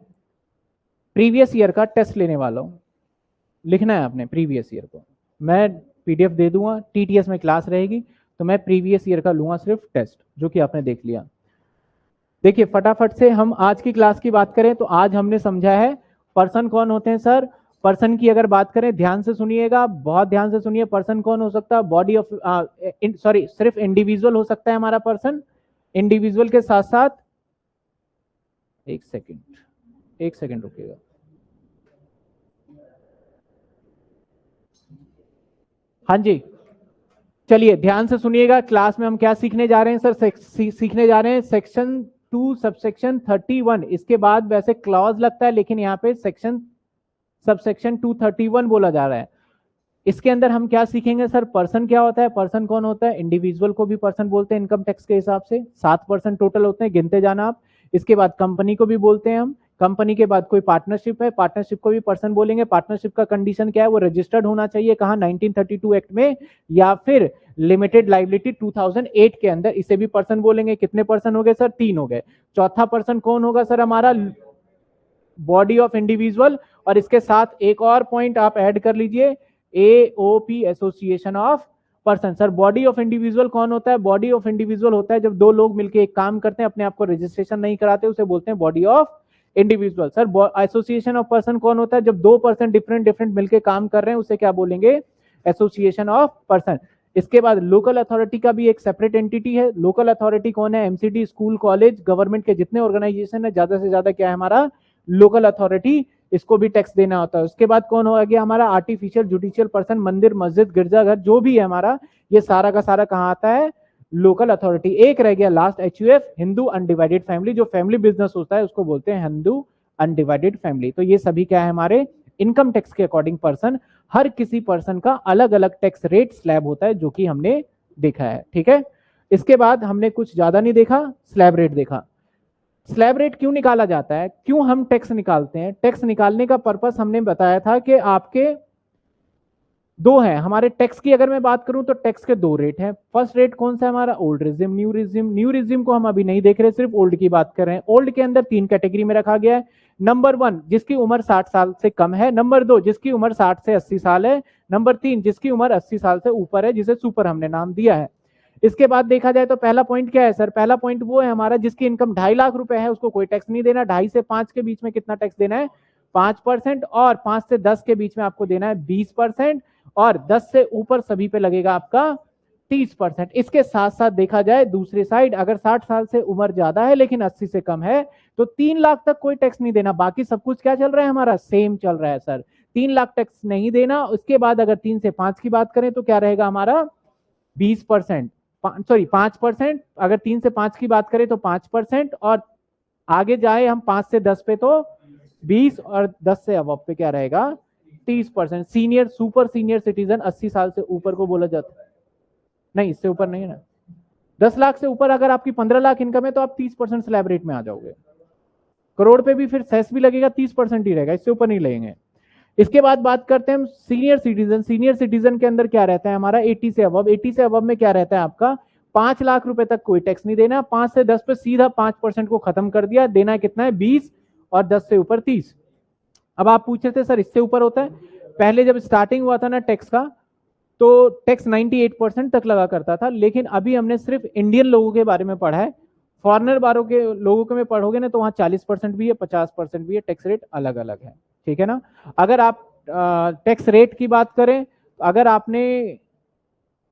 प्रीवियस ईयर का टेस्ट लेने वाला हूं। लिखना है आपने प्रीवियस ईयर को। मैं पीडीएफ दे दूंगा, टीटीएस में क्लास रहेगी तो मैं प्रीवियस ईयर का लूंगा सिर्फ टेस्ट, जो कि आपने देख लिया। देखिए फटाफट से हम आज की क्लास की बात करें तो आज हमने समझा है पर्सन कौन होते हैं सर। पर्सन की अगर बात करें, ध्यान से सुनिएगा, बहुत ध्यान से सुनिए। पर्सन कौन हो सकता है? बॉडी ऑफ सॉरी सिर्फ इंडिविजुअल हो सकता है हमारा पर्सन। इंडिविजुअल के साथ साथ एक सेकेंड रुकिएगा। हाँ जी, चलिए ध्यान से सुनिएगा। क्लास में हम क्या सीखने जा रहे हैं सर? सीखने जा रहे हैं सेक्शन 2 सबसेक्शन 31। इसके बाद वैसे क्लॉज लगता है लेकिन यहाँ पे सबसेक्शन 231 बोला जा रहा है। इसके अंदर हम क्या सीखेंगे सर? पर्सन क्या होता है, पर्सन कौन होता है। इंडिविजुअल को भी पर्सन बोलते हैं इनकम टैक्स के हिसाब से। 7% टोटल होते हैं, गिनते जाना आप। इसके बाद कंपनी को भी बोलते हैं हम। कंपनी के बाद कोई पार्टनरशिप है, पार्टनरशिप को भी पर्सन बोलेंगे। पार्टनरशिप का कंडीशन क्या है? वो रजिस्टर्ड होना चाहिए कहाँ? 1932 एक्ट में, या फिर लिमिटेड लाइबिलिटी 2008 के अंदर। इसे भी पर्सन बोलेंगे। कितने पर्सन हो गए सर? 3 हो गए। चौथा पर्सन कौन होगा सर? हमारा बॉडी ऑफ इंडिविजुअल। और इसके साथ एक और पॉइंट आप ऐड कर लीजिए, AOP, association of person. Sir body of individual कौन होता है? बॉडी ऑफ इंडिविजुअल होता है जब दो लोग मिलकर एक काम करते हैं, अपने आप को रजिस्ट्रेशन नहीं कराते, उसे बोलते हैं body of individual. Sir association of person कौन होता है? जब 2 पर्सन डिफरेंट मिलकर काम कर रहे हैं, उसे क्या बोलेंगे? Association of person. इसके बाद लोकल अथॉरिटी का भी एक सेपरेट एंटिटी है। लोकल अथॉरिटी कौन है? एमसीडी, स्कूल, कॉलेज, गवर्नमेंट के जितने ऑर्गेनाइजेशन है, ज्यादा से ज्यादा क्या है हमारा? Local authority. इसको भी टैक्स देना होता है। उसके बाद कौन हो गया हमारा? आर्टिफिशियल जुडिशियल पर्सन, मंदिर, मस्जिद, गिरजाघर, जो भी है हमारा, ये सारा का सारा कहाँ आता है? Local authority. एक रह गया last, HUF, Hindu undivided family. जो फैमिली बिजनेस होता है उसको बोलते हैं हिंदू अनडिवाइडेड फैमिली। तो ये सभी क्या है हमारे? इनकम टैक्स के अकॉर्डिंग पर्सन। हर किसी पर्सन का अलग अलग टैक्स रेट स्लैब होता है, जो कि हमने देखा है, ठीक है। इसके बाद हमने कुछ ज्यादा नहीं देखा, स्लैब रेट देखा। स्लैब रेट क्यों निकाला जाता है, क्यों हम टैक्स निकालते हैं? टैक्स निकालने का पर्पस हमने बताया था कि आपके दो है हमारे टैक्स की। अगर मैं बात करूं तो टैक्स के दो रेट हैं। फर्स्ट रेट कौन सा है हमारा? Old regime, new regime. New regime को हम अभी नहीं देख रहे, सिर्फ ओल्ड की बात कर रहे हैं। ओल्ड के अंदर तीन कैटेगरी में रखा गया है। नंबर 1 जिसकी उम्र 60 साल से कम है, नंबर 2 जिसकी उम्र 60 से 80 साल है, नंबर 3 जिसकी उम्र 80 साल से ऊपर है, जिसे सुपर हमने नाम दिया है। इसके बाद देखा जाए तो पहला पॉइंट क्या है सर? पहला पॉइंट वो है हमारा जिसकी इनकम 2.5 लाख रुपए है, उसको कोई टैक्स नहीं देना। 2.5 से 5 के बीच में कितना टैक्स देना है? 5%। और 5 से 10 के बीच में आपको देना है 20%। और 10 से ऊपर सभी पे लगेगा आपका 30%। इसके साथ साथ देखा जाए दूसरी साइड, अगर 60 साल से उम्र ज्यादा है लेकिन 80 से कम है तो 3 लाख तक कोई टैक्स नहीं देना। बाकी सब कुछ क्या चल रहा है हमारा? सेम चल रहा है सर। 3 लाख टैक्स नहीं देना। उसके बाद अगर 3 से 5 की बात करें तो क्या रहेगा हमारा? 20%, सॉरी 5%। अगर 3 से 5 की बात करें तो 5%। और आगे जाए हम 5 से 10 पे तो 20, और 10 से अब पे क्या रहेगा? 30%। सीनियर सुपर सीनियर सिटीजन 80 साल से ऊपर को बोला जाता है। नहीं, इससे ऊपर नहीं है ना। 10 लाख से ऊपर अगर आपकी 15 लाख इनकम है तो आप 30% स्लैब रेट में आ जाओगे। करोड़ पे भी फिर सेस भी लगेगा, 30% ही रहेगा, इससे ऊपर नहीं लगेंगे। इसके बाद बात करते हैं हम सीनियर सिटीजन। सीनियर सिटीजन के अंदर क्या रहता है हमारा? 80 से अबव। 80 से अबव में क्या रहता है आपका? 5 लाख रुपए तक कोई टैक्स नहीं देना। 5 से 10 पे सीधा 5% को खत्म कर दिया। देना है कितना है? 20। और 10 से ऊपर 30। अब आप पूछ रहे थे सर इससे ऊपर होता है? पहले जब स्टार्टिंग हुआ था ना टैक्स का, तो टैक्स 98% तक लगा करता था। लेकिन अभी हमने सिर्फ इंडियन लोगों के बारे में पढ़ा है। फॉरेनर बारों के लोगों के में पढ़ोगे ना तो वहां 40% भी है, 50% भी है। टैक्स रेट अलग अलग है, ठीक है ना। अगर आप टैक्स रेट की बात करें, अगर आपने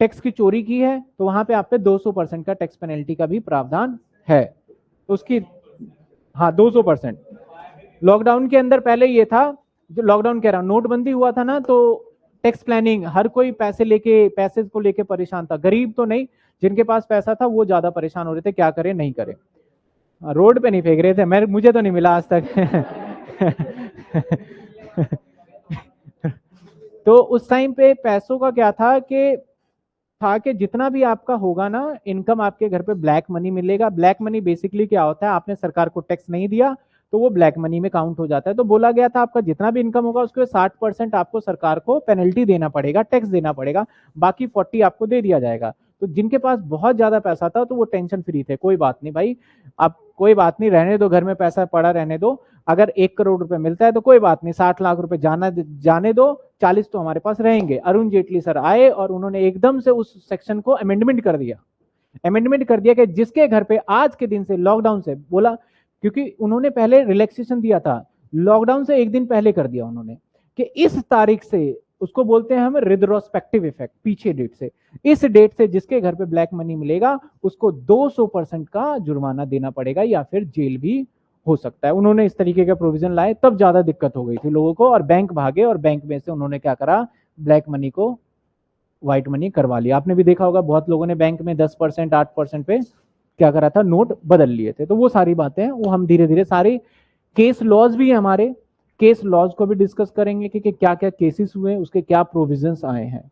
टैक्स की चोरी की है तो वहां पे आप पे 200% का टैक्स पेनल्टी का भी प्रावधान है उसकी। हाँ, 200%। लॉकडाउन के अंदर पहले ये था, जो लॉकडाउन कह रहा हूं, नोटबंदी हुआ था ना, तो टैक्स प्लानिंग, हर कोई पैसे को लेके परेशान था। गरीब तो नहीं, जिनके पास पैसा था वो ज्यादा परेशान हो रहे थे, क्या करें नहीं करें। रोड पे नहीं फेंक रहे थे, मुझे तो नहीं मिला आज तक। तो उस टाइम पे पैसों का क्या था कि जितना भी आपका होगा ना इनकम, आपके घर पे ब्लैक मनी मिलेगा। ब्लैक मनी बेसिकली क्या होता है? आपने सरकार को टैक्स नहीं दिया तो वो ब्लैक मनी में काउंट हो जाता है। तो बोला गया था आपका जितना भी इनकम होगा उसके 60% आपको सरकार को पेनल्टी देना पड़ेगा, टैक्स देना पड़ेगा। बाकी 40 आपको दे दिया जाएगा। तो जिनके पास बहुत ज्यादा पैसा था तो वो टेंशन फ्री थे, कोई बात नहीं भाई, अब कोई बात नहीं, रहने दो, घर में पैसा पड़ा रहने दो। अगर 1 करोड़ रुपए मिलता है तो कोई बात नहीं, 60 लाख रुपए जाने दो, 40 तो हमारे पास रहेंगे। अरुण जेटली सर आए और उन्होंने एकदम से उस सेक्शन को अमेंडमेंट कर दिया। अमेंडमेंट कर दिया कि जिसके घर पे आज के दिन से, लॉकडाउन से बोला, क्योंकि उन्होंने पहले रिलैक्सेशन दिया था, लॉकडाउन से एक दिन पहले कर दिया उन्होंने कि इस तारीख से, उसको बोलते हैं हम रिट्रोस्पेक्टिव इफेक्ट, पीछे डेट से, इस डेट से जिसके घर पे ब्लैक मनी मिलेगा उसको 200% का जुर्माना देना पड़ेगा या फिर जेल भी हो सकता है। उन्होंने इस तरीके का प्रोविजन लाए, तब ज्यादा दिक्कत हो गई थी लोगों को, और बैंक भागे और बैंक में से उन्होंने क्या करा? ब्लैक मनी को व्हाइट मनी करवा लिया। आपने भी देखा होगा बहुत लोगों ने बैंक में 10%, 8% पे क्या करा था? नोट बदल लिए थे। तो वो सारी बातें हैं, वो हम धीरे धीरे सारे केस लॉज भी हमारे केस लॉज को भी डिस्कस करेंगे कि क्या क्या केसेस हुए, उसके क्या प्रोविजंस आए हैं।